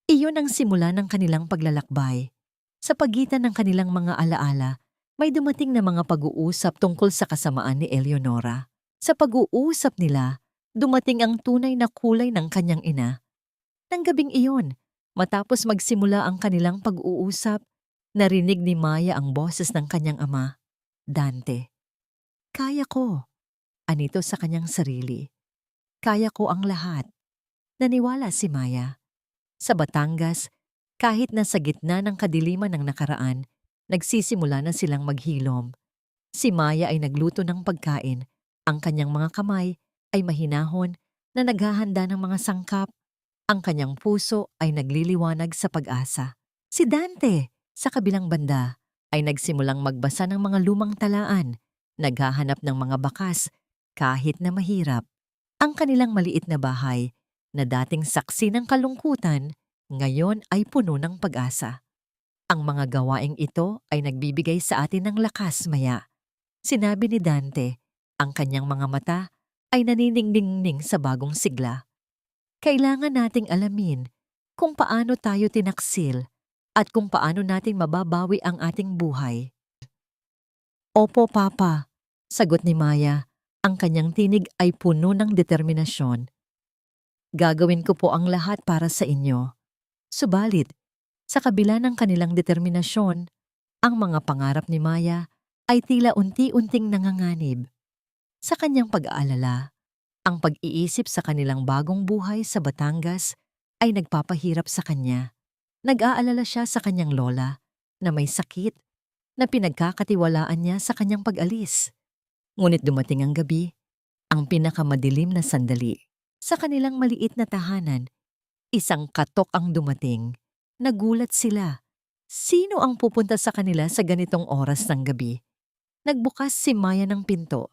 Iyon ang simula ng kanilang paglalakbay. Sa pagitan ng kanilang mga alaala, may dumating na mga pag-uusap tungkol sa kasamaan ni Eleonora. Sa pag-uusap nila, dumating ang tunay na kulay ng kanyang ina. Nang gabing iyon, matapos magsimula ang kanilang pag-uusap, narinig ni Maya ang boses ng kanyang ama, Dante. Kaya ko, anito sa kanyang sarili. Kaya ko ang lahat. Naniwala si Maya. Sa Batangas, kahit na sa gitna ng kadiliman ng nakaraan, nagsisimula na silang maghilom. Si Maya ay nagluto ng pagkain. Ang kanyang mga kamay ay mahinahon na naghahanda ng mga sangkap. Ang kanyang puso ay nagliliwanag sa pag-asa. Si Dante, sa kabilang banda, ay nagsimulang magbasa ng mga lumang talaan, naghahanap ng mga bakas kahit na mahirap. Ang kanilang maliit na bahay, na dating saksi ng kalungkutan, ngayon ay puno ng pag-asa. Ang mga gawaing ito ay nagbibigay sa atin ng lakas, Maya. Sinabi ni Dante, ang kanyang mga mata ay naniningning sa bagong sigla. Kailangan nating alamin kung paano tayo tinaksil at kung paano natin mababawi ang ating buhay. Opo, Papa, sagot ni Maya. Ang kanyang tinig ay puno ng determinasyon. Gagawin ko po ang lahat para sa inyo. Subalit, sa kabila ng kanilang determinasyon, ang mga pangarap ni Maya ay tila unti-unting nanganganib. Sa kanyang pag-aalala, ang pag-iisip sa kanilang bagong buhay sa Batangas ay nagpapahirap sa kanya. Nag-aalala siya sa kanyang lola na may sakit na pinagkakatiwalaan niya sa kanyang pag-alis. Ngunit dumating ang gabi, ang pinakamadilim na sandali. Sa kanilang maliit na tahanan, isang katok ang dumating. Nagulat sila. Sino ang pupunta sa kanila sa ganitong oras ng gabi? Nagbukas si Maya ng pinto.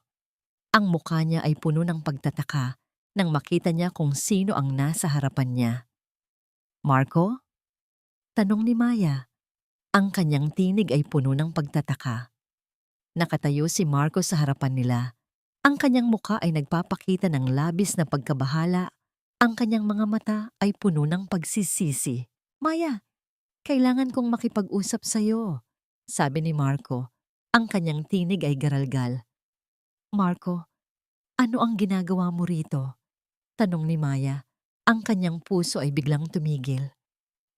Ang mukha niya ay puno ng pagtataka nang makita niya kung sino ang nasa harapan niya. Marco? Tanong ni Maya. Ang kanyang tinig ay puno ng pagtataka. Nakatayo si Marco sa harapan nila. Ang kanyang mukha ay nagpapakita ng labis na pagkabahala. Ang kanyang mga mata ay puno ng pagsisisi. Maya, kailangan kong makipag-usap sa'yo, sabi ni Marco. Ang kanyang tinig ay garalgal. Marco, ano ang ginagawa mo rito? Tanong ni Maya. Ang kanyang puso ay biglang tumigil.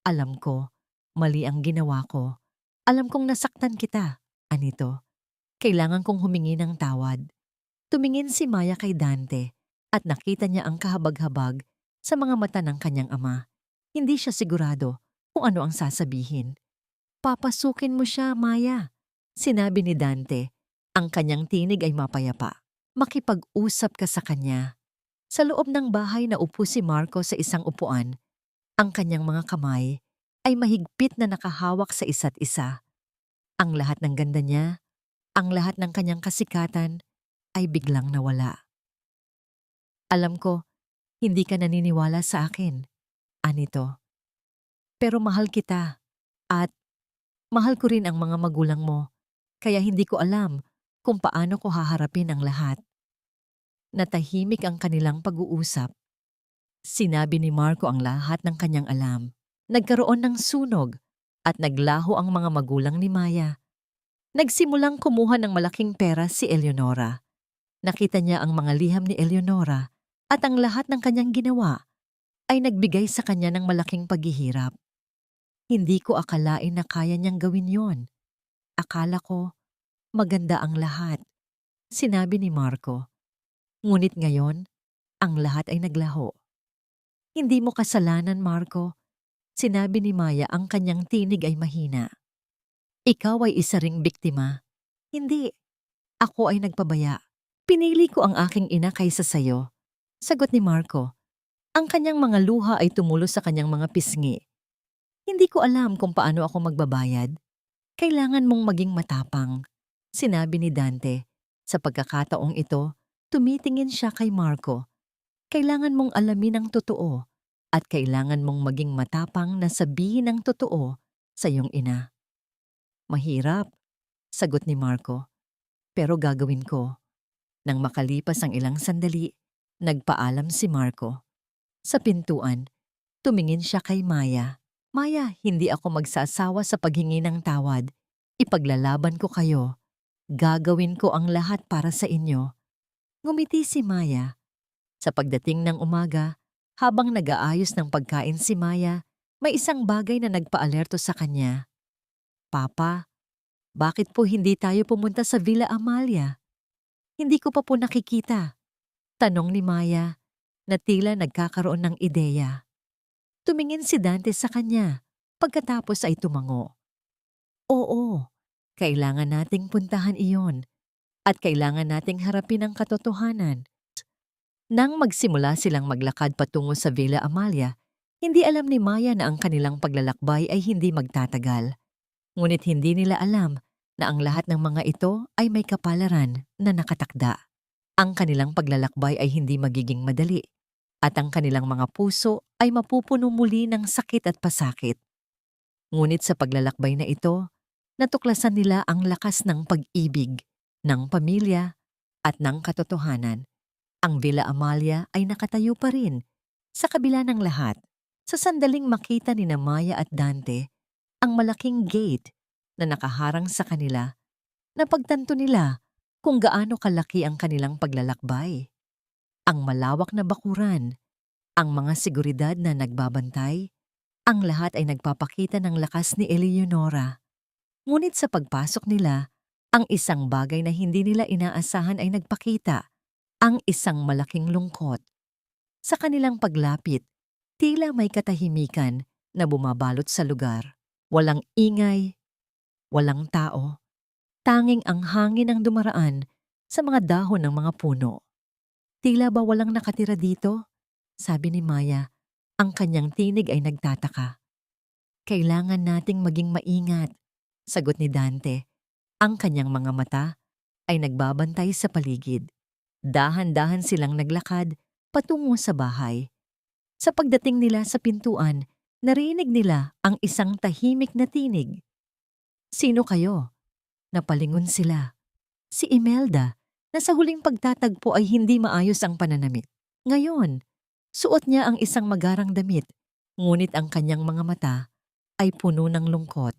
Alam ko, mali ang ginawa ko. Alam kong nasaktan kita. Anito? Kailangan kong humingi ng tawad. Tumingin si Maya kay Dante at nakita niya ang kahabag-habag sa mga mata ng kanyang ama. Hindi siya sigurado kung ano ang sasabihin. Papasukin mo siya, Maya, sinabi ni Dante. Ang kanyang tinig ay mapayapa. Makipag-usap ka sa kanya. Sa loob ng bahay na upo si Marco sa isang upuan. Ang kanyang mga kamay ay mahigpit na nakahawak sa isa't isa. Ang lahat ng ganda niya, ang lahat ng kanyang kasikatan ay biglang nawala. Alam ko, hindi ka naniniwala sa akin, Anito. Pero mahal kita at mahal ko rin ang mga magulang mo, kaya hindi ko alam kung paano ko haharapin ang lahat. Natahimik ang kanilang pag-uusap. Sinabi ni Marco ang lahat ng kanyang alam. Nagkaroon ng sunog at naglaho ang mga magulang ni Maya. Nagsimulang kumuha ng malaking pera si Eleonora. Nakita niya ang mga liham ni Eleonora at ang lahat ng kanyang ginawa ay nagbigay sa kanya ng malaking paghihirap. Hindi ko akalain na kaya niyang gawin yon. Akala ko, maganda ang lahat, sinabi ni Marco. Ngunit ngayon, ang lahat ay naglaho. Hindi mo kasalanan, Marco, sinabi ni Maya. Ang kanyang tinig ay mahina. Ikaw ay isa ring biktima. Hindi. Ako ay nagpabaya. Pinili ko ang aking ina kaysa sayo. Sagot ni Marco. Ang kanyang mga luha ay tumulo sa kanyang mga pisngi. Hindi ko alam kung paano ako magbabayad. Kailangan mong maging matapang, sinabi ni Dante. Sa pagkakataong ito, tumitingin siya kay Marco. Kailangan mong alamin ang totoo at kailangan mong maging matapang na sabihin ang totoo sa iyong ina. Mahirap, sagot ni Marco. Pero gagawin ko. Nang makalipas ang ilang sandali, nagpaalam si Marco. Sa pintuan, tumingin siya kay Maya. Maya, hindi ako magsasawa sa paghingi ng tawad. Ipaglalaban ko kayo. Gagawin ko ang lahat para sa inyo. Ngumiti si Maya. Sa pagdating ng umaga, habang nag-aayos ng pagkain si Maya, may isang bagay na nagpaalerto sa kanya. Papa, bakit po hindi tayo pumunta sa Villa Amalia? Hindi ko pa po nakikita. Tanong ni Maya na tila nagkakaroon ng ideya. Tumingin si Dante sa kanya, pagkatapos ay tumango. Oo, kailangan nating puntahan iyon at kailangan nating harapin ang katotohanan. Nang magsimula silang maglakad patungo sa Villa Amalia, hindi alam ni Maya na ang kanilang paglalakbay ay hindi magtatagal. Ngunit hindi nila alam na ang lahat ng mga ito ay may kapalaran na nakatakda. Ang kanilang paglalakbay ay hindi magiging madali at ang kanilang mga puso ay mapupuno muli ng sakit at pasakit. Ngunit sa paglalakbay na ito, natuklasan nila ang lakas ng pag-ibig, ng pamilya at ng katotohanan. Ang Villa Amalia ay nakatayo pa rin sa kabila ng lahat. Sa sandaling makita ni Maya at Dante ang malaking gate na nakaharang sa kanila, napagtanto nila kung gaano kalaki ang kanilang paglalakbay. Ang malawak na bakuran, ang mga seguridad na nagbabantay, ang lahat ay nagpapakita ng lakas ni Eleonora. Ngunit sa pagpasok nila, ang isang bagay na hindi nila inaasahan ay nagpakita. Ang isang malaking lungkot. Sa kanilang paglapit, tila may katahimikan na bumabalot sa lugar. Walang ingay, walang tao. Tanging ang hangin ang dumaraan sa mga dahon ng mga puno. Tila ba walang nakatira dito? Sabi ni Maya, ang kanyang tinig ay nagtataka. Kailangan nating maging maingat, sagot ni Dante. Ang kanyang mga mata ay nagbabantay sa paligid. Dahan-dahan silang naglakad patungo sa bahay. Sa pagdating nila sa pintuan, narinig nila ang isang tahimik na tinig. Sino kayo? Napalingon sila. Si Imelda, na sa huling pagtatagpo ay hindi maayos ang pananamit. Ngayon, suot niya ang isang magarang damit, ngunit ang kanyang mga mata ay puno ng lungkot.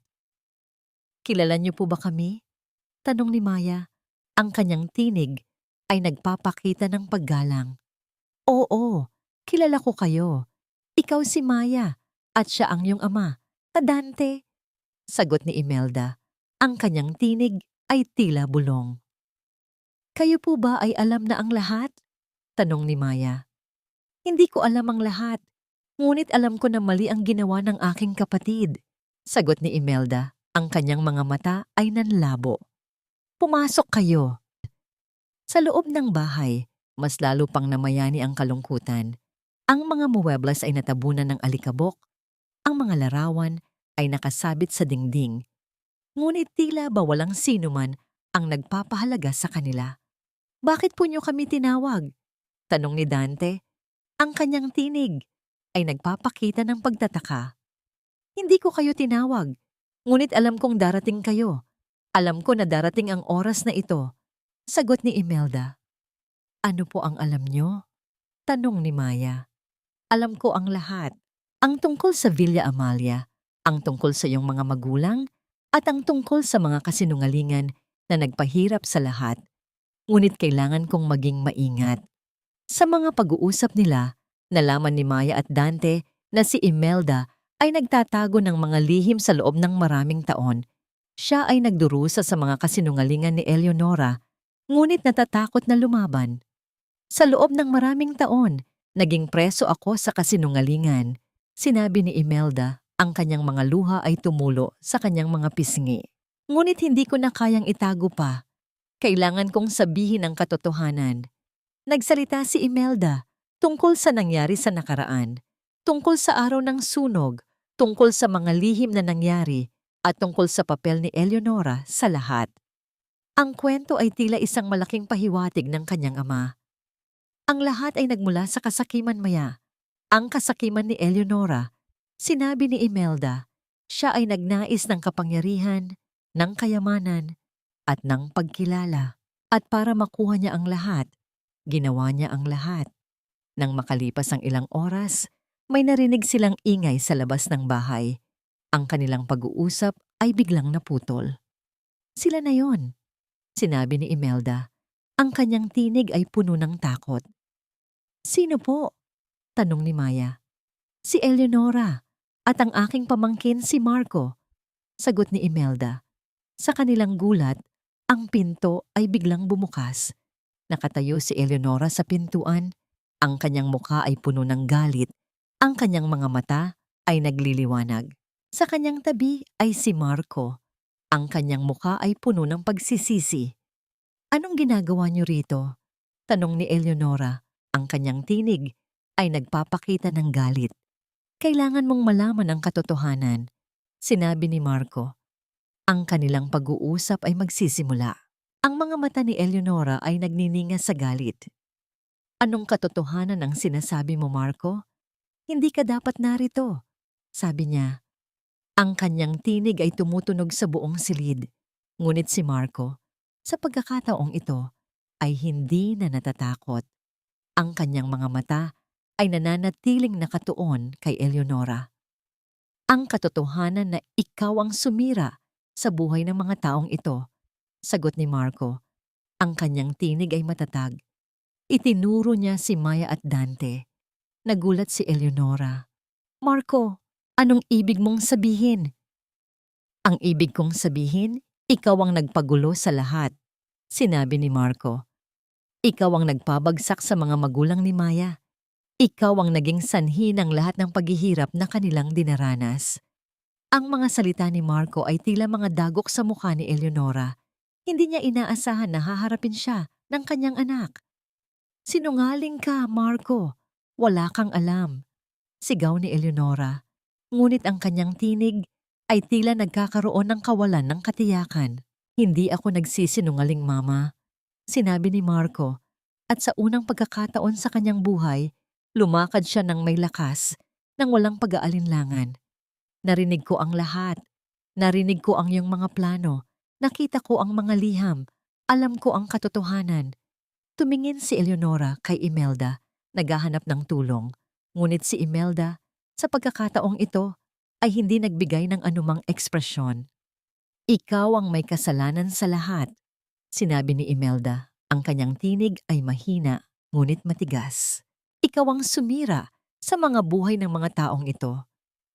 Kilala niyo po ba kami? Tanong ni Maya. Ang kanyang tinig ay nagpapakita ng paggalang. Oo, kilala ko kayo. Ikaw si Maya at siya ang iyong ama, Dante. Sagot ni Imelda. Ang kanyang tinig ay tila bulong. Kayo po ba ay alam na ang lahat? Tanong ni Maya. Hindi ko alam ang lahat, ngunit alam ko na mali ang ginawa ng aking kapatid. Sagot ni Imelda. Ang kanyang mga mata ay nanlabo. Pumasok kayo. Sa loob ng bahay, mas lalo pang namayani ang kalungkutan. Ang mga muwebles ay natabunan ng alikabok, ang mga larawan ay nakasabit sa dingding. Ngunit tila ba walang sino man ang nagpapahalaga sa kanila. Bakit po niyo kami tinawag? Tanong ni Dante. Ang kanyang tinig ay nagpapakita ng pagtataka. Hindi ko kayo tinawag, ngunit alam kong darating kayo. Alam ko na darating ang oras na ito. Sagot ni Imelda. Ano po ang alam nyo? Tanong ni Maya. Alam ko ang lahat. Ang tungkol sa Villa Amalia, ang tungkol sa iyong mga magulang, at ang tungkol sa mga kasinungalingan na nagpahirap sa lahat. Ngunit kailangan kong maging maingat. Sa mga pag-uusap nila, nalaman ni Maya at Dante na si Imelda ay nagtatago ng mga lihim sa loob ng maraming taon. Siya ay nagdurusa sa mga kasinungalingan ni Eleonora, ngunit natatakot na lumaban. Sa loob ng maraming taon, naging preso ako sa kasinungalingan. Sinabi ni Imelda, ang kanyang mga luha ay tumulo sa kanyang mga pisngi. Ngunit hindi ko na kayang itago pa. Kailangan kong sabihin ang katotohanan. Nagsalita si Imelda tungkol sa nangyari sa nakaraan, tungkol sa araw ng sunog, tungkol sa mga lihim na nangyari, at tungkol sa papel ni Eleonora sa lahat. Ang kwento ay tila isang malaking pahiwatig ng kanyang ama. Ang lahat ay nagmula sa kasakiman Maya. Ang kasakiman ni Eleonora. Sinabi ni Imelda, siya ay nagnais ng kapangyarihan, ng kayamanan, at ng pagkilala. At para makuha niya ang lahat, ginawa niya ang lahat. Nang makalipas ang ilang oras, may narinig silang ingay sa labas ng bahay. Ang kanilang pag-uusap ay biglang naputol. Sila na yon, sinabi ni Imelda. Ang kanyang tinig ay puno ng takot. Sino po? Tanong ni Maya. Si Eleonora at ang aking pamangkin si Marco, sagot ni Imelda. Sa kanilang gulat, ang pinto ay biglang bumukas. Nakatayo si Eleonora sa pintuan. Ang kanyang mukha ay puno ng galit. Ang kanyang mga mata ay nagliliwanag. Sa kanyang tabi ay si Marco. Ang kanyang mukha ay puno ng pagsisisi. Anong ginagawa niyo rito? Tanong ni Eleonora. Ang kanyang tinig ay nagpapakita ng galit. Kailangan mong malaman ang katotohanan, sinabi ni Marco. Ang kanilang pag-uusap ay magsisimula. Ang mga mata ni Eleonora ay nagnininga sa galit. Anong katotohanan ang sinasabi mo, Marco? Hindi ka dapat narito, sabi niya. Ang kanyang tinig ay tumutunog sa buong silid. Ngunit si Marco, sa pagkakataong ito, ay hindi na natatakot. Ang kanyang mga mata ay nananatiling nakatuon kay Eleonora. Ang katotohanan na ikaw ang sumira sa buhay ng mga taong ito, sagot ni Marco. Ang kanyang tinig ay matatag. Itinuro niya si Maya at Dante. Nagulat si Eleonora. Marco, anong ibig mong sabihin? Ang ibig kong sabihin, ikaw ang nagpagulo sa lahat, sinabi ni Marco. Ikaw ang nagpabagsak sa mga magulang ni Maya. Ikaw ang naging sanhi ng lahat ng paghihirap na kanilang dinaranas. Ang mga salita ni Marco ay tila mga dagok sa mukha ni Eleonora. Hindi niya inaasahan na haharapin siya ng kanyang anak. Sinungaling ka, Marco. Wala kang alam, sigaw ni Eleonora. Ngunit ang kanyang tinig ay tila nagkakaroon ng kawalan ng katiyakan. Hindi ako nagsisinungaling, Mama, sinabi ni Marco. At sa unang pagkakataon sa kanyang buhay, lumakad siya ng may lakas, nang walang pag-aalinlangan. Narinig ko ang lahat. Narinig ko ang iyong mga plano. Nakita ko ang mga liham. Alam ko ang katotohanan. Tumingin si Eleonora kay Imelda, naghahanap ng tulong. Ngunit si Imelda, sa pagkakataong ito, ay hindi nagbigay ng anumang ekspresyon. Ikaw ang may kasalanan sa lahat, sinabi ni Imelda. Ang kanyang tinig ay mahina, ngunit matigas. Ikaw ang sumira sa mga buhay ng mga taong ito.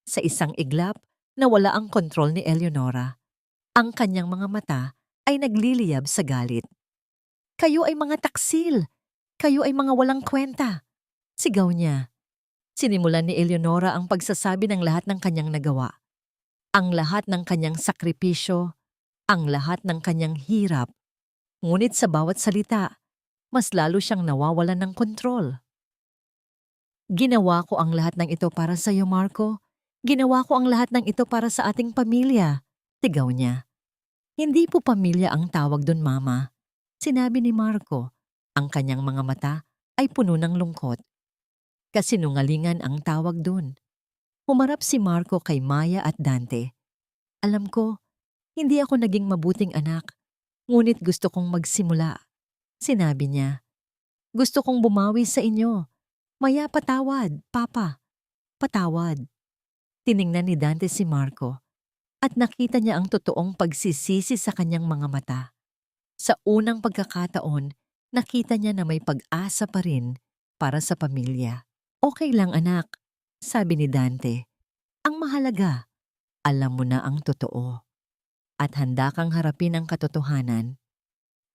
Sa isang iglap, nawala ang kontrol ni Eleonora. Ang kanyang mga mata ay nagliliyab sa galit. Kayo ay mga taksil! Kayo ay mga walang kwenta! Sigaw niya. Sinimulan ni Eleonora ang pagsasabi ng lahat ng kanyang nagawa. Ang lahat ng kanyang sakripisyo, ang lahat ng kanyang hirap. Ngunit sa bawat salita, mas lalo siyang nawawalan ng kontrol. Ginawa ko ang lahat ng ito para sa iyo, Marco. Ginawa ko ang lahat ng ito para sa ating pamilya, sigaw niya. Hindi po pamilya ang tawag dun, Mama, sinabi ni Marco. Ang kanyang mga mata ay puno ng lungkot. Kasinungalingan ang tawag dun. Humarap si Marco kay Maya at Dante. Alam ko, hindi ako naging mabuting anak, ngunit gusto kong magsimula, sinabi niya. Gusto kong bumawi sa inyo. Maya, patawad, Papa. Patawad. Tiningnan ni Dante si Marco at nakita niya ang totoong pagsisisi sa kanyang mga mata. Sa unang pagkakataon, nakita niya na may pag-asa pa rin para sa pamilya. Okay lang, anak, sabi ni Dante. Ang mahalaga, alam mo na ang totoo. At handa kang harapin ang katotohanan.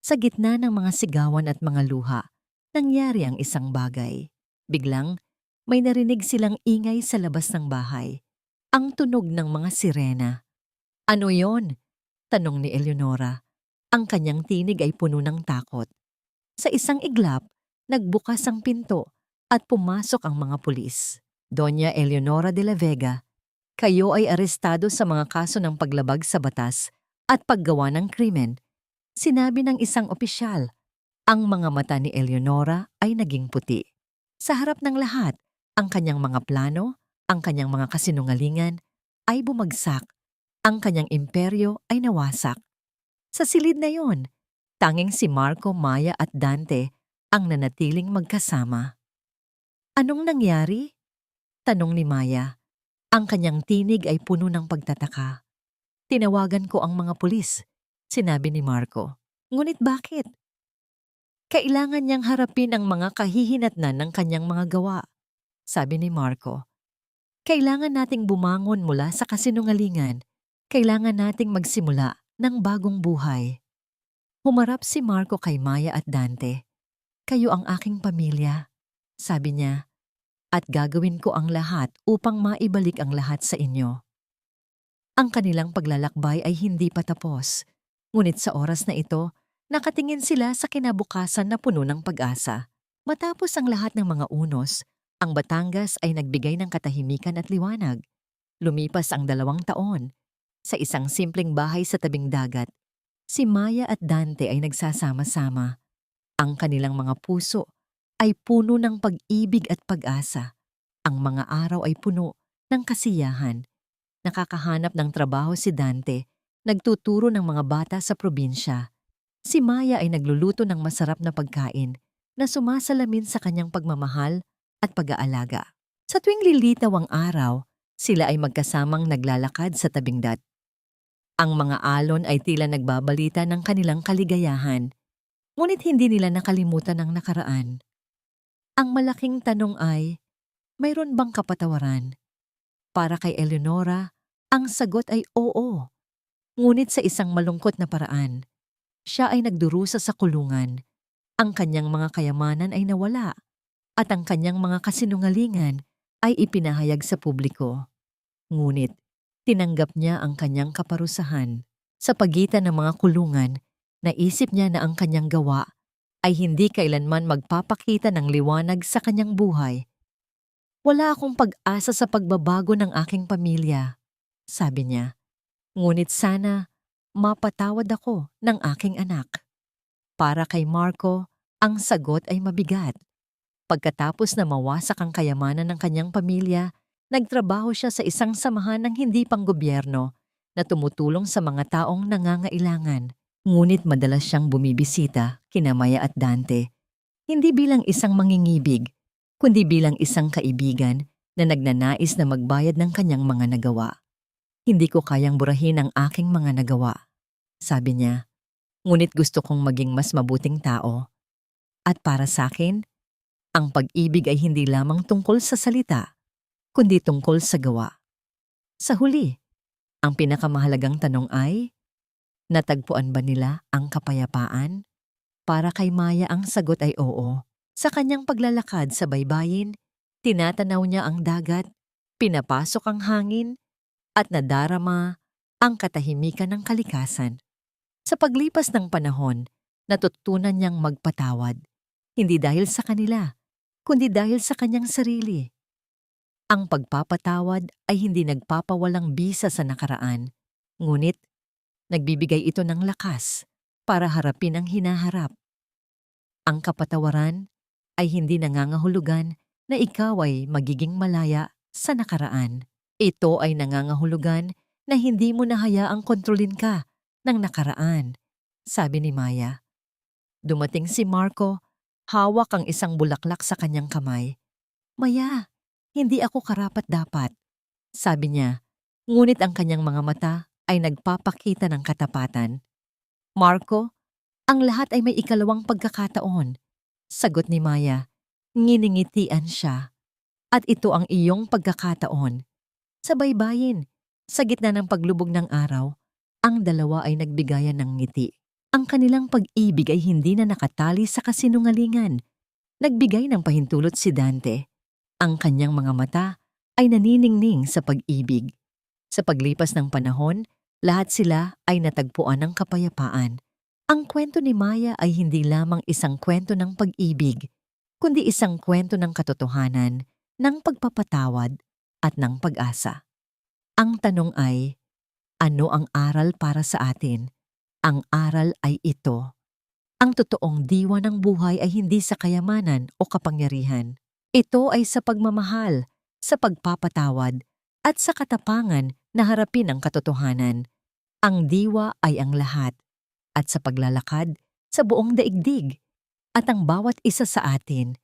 Sa gitna ng mga sigawan at mga luha, nangyari ang isang bagay. Biglang, may narinig silang ingay sa labas ng bahay. Ang tunog ng mga sirena. Ano yon? Tanong ni Eleonora. Ang kanyang tinig ay puno ng takot. Sa isang iglap, nagbukas ang pinto at pumasok ang mga pulis. Doña Eleonora de la Vega, kayo ay arestado sa mga kaso ng paglabag sa batas at paggawa ng krimen, sinabi ng isang opisyal. Ang mga mata ni Eleonora ay naging puti. Sa harap ng lahat, ang kanyang mga plano, ang kanyang mga kasinungalingan ay bumagsak. Ang kanyang imperyo ay nawasak. Sa silid na yon, tanging si Marco, Maya at Dante ang nanatiling magkasama. Anong nangyari? Tanong ni Maya. Ang kanyang tinig ay puno ng pagtataka. Tinawagan ko ang mga pulis, sinabi ni Marco. Ngunit bakit? Kailangan niyang harapin ang mga kahihinatnan ng kanyang mga gawa, sabi ni Marco. Kailangan nating bumangon mula sa kasinungalingan. Kailangan nating magsimula ng bagong buhay. Humarap si Marco kay Maya at Dante. Kayo ang aking pamilya, sabi niya, at gagawin ko ang lahat upang maibalik ang lahat sa inyo. Ang kanilang paglalakbay ay hindi pa tapos, ngunit sa oras na ito, nakatingin sila sa kinabukasan na puno ng pag-asa. Matapos ang lahat ng mga unos, ang Batangas ay nagbigay ng katahimikan at liwanag. Lumipas ang 2 taon. Sa isang simpleng bahay sa tabing dagat, si Maya at Dante ay nagsasama-sama. Ang kanilang mga puso ay puno ng pag-ibig at pag-asa. Ang mga araw ay puno ng kasiyahan. Nakakahanap ng trabaho si Dante, nagtuturo ng mga bata sa probinsya. Si Maya ay nagluluto ng masarap na pagkain na sumasalamin sa kanyang pagmamahal at pag-aalaga. Sa tuwing lilitaw ang araw, sila ay magkasamang naglalakad sa tabing dagat. Ang mga alon ay tila nagbabalita ng kanilang kaligayahan, ngunit hindi nila nakalimutan ang nakaraan. Ang malaking tanong ay, mayroon bang kapatawaran? Para kay Eleonora, ang sagot ay oo. Ngunit sa isang malungkot na paraan, siya ay nagdurusa sa kulungan. Ang kanyang mga kayamanan ay nawala at ang kanyang mga kasinungalingan ay ipinahayag sa publiko. Ngunit, tinanggap niya ang kanyang kaparusahan. Sa pagitan ng mga kulungan, naisip niya na ang kanyang gawa ay hindi kailanman magpapakita ng liwanag sa kanyang buhay. Wala akong pag-asa sa pagbabago ng aking pamilya, sabi niya. Ngunit sana mapatawad ako ng aking anak. Para kay Marco, ang sagot ay mabigat. Pagkatapos na mawasak ang kayamanan ng kanyang pamilya, nagtrabaho siya sa isang samahan ng hindi panggobyerno na tumutulong sa mga taong nangangailangan. Ngunit madalas siyang bumibisita kina Maya at Dante, hindi bilang isang mangingibig, kundi bilang isang kaibigan na nagnanais na magbayad ng kanyang mga nagawa. Hindi ko kayang burahin ang aking mga nagawa, sabi niya. Ngunit gusto kong maging mas mabuting tao. At para sa akin, ang pag-ibig ay hindi lamang tungkol sa salita, kundi tungkol sa gawa. Sa huli, ang pinakamahalagang tanong ay, natagpuan ba nila ang kapayapaan? Para kay Maya ang sagot ay oo. Sa kanyang paglalakad sa baybayin, tinatanaw niya ang dagat, pinapasok ang hangin, at nadarama ang katahimikan ng kalikasan. Sa paglipas ng panahon, natutunan niyang magpatawad, hindi dahil sa kanila, kundi dahil sa kanyang sarili. Ang pagpapatawad ay hindi nagpapawalang bisa sa nakaraan, ngunit nagbibigay ito ng lakas para harapin ang hinaharap. Ang kapatawaran ay hindi nangangahulugan na ikaw ay magiging malaya sa nakaraan. Ito ay nangangahulugan na hindi mo nahayaang kontrolin ka ng nakaraan, sabi ni Maya. Dumating si Marco, hawak ang isang bulaklak sa kanyang kamay. Maya, hindi ako karapat-dapat, sabi niya, ngunit ang kanyang mga mata ay nagpapakita ng katapatan. Marco, ang lahat ay may ikalawang pagkakataon, sagot ni Maya. Nginingitian siya. At ito ang iyong pagkakataon. Sa baybayin, sa gitna ng paglubog ng araw, ang dalawa ay nagbigayan ng ngiti. Ang kanilang pag-ibig ay hindi na nakatali sa kasinungalingan. Nagbigay ng pahintulot si Dante. Ang kanyang mga mata ay naniningning sa pag-ibig. Sa paglipas ng panahon, lahat sila ay natagpuan ng kapayapaan. Ang kwento ni Maya ay hindi lamang isang kwento ng pag-ibig, kundi isang kwento ng katotohanan, ng pagpapatawad at ng pag-asa. Ang tanong ay, ano ang aral para sa atin? Ang aral ay ito. Ang totoong diwa ng buhay ay hindi sa kayamanan o kapangyarihan. Ito ay sa pagmamahal, sa pagpapatawad, at sa katapangan na harapin ang katotohanan. Ang diwa ay ang lahat, at sa paglalakad sa buong daigdig. At ang bawat isa sa atin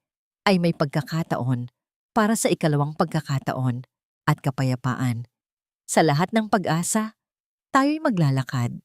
ay may pagkakataon para sa ikalawang pagkakataon. at kapayapaan. Sa lahat ng pag-asa, tayo'y maglalakad.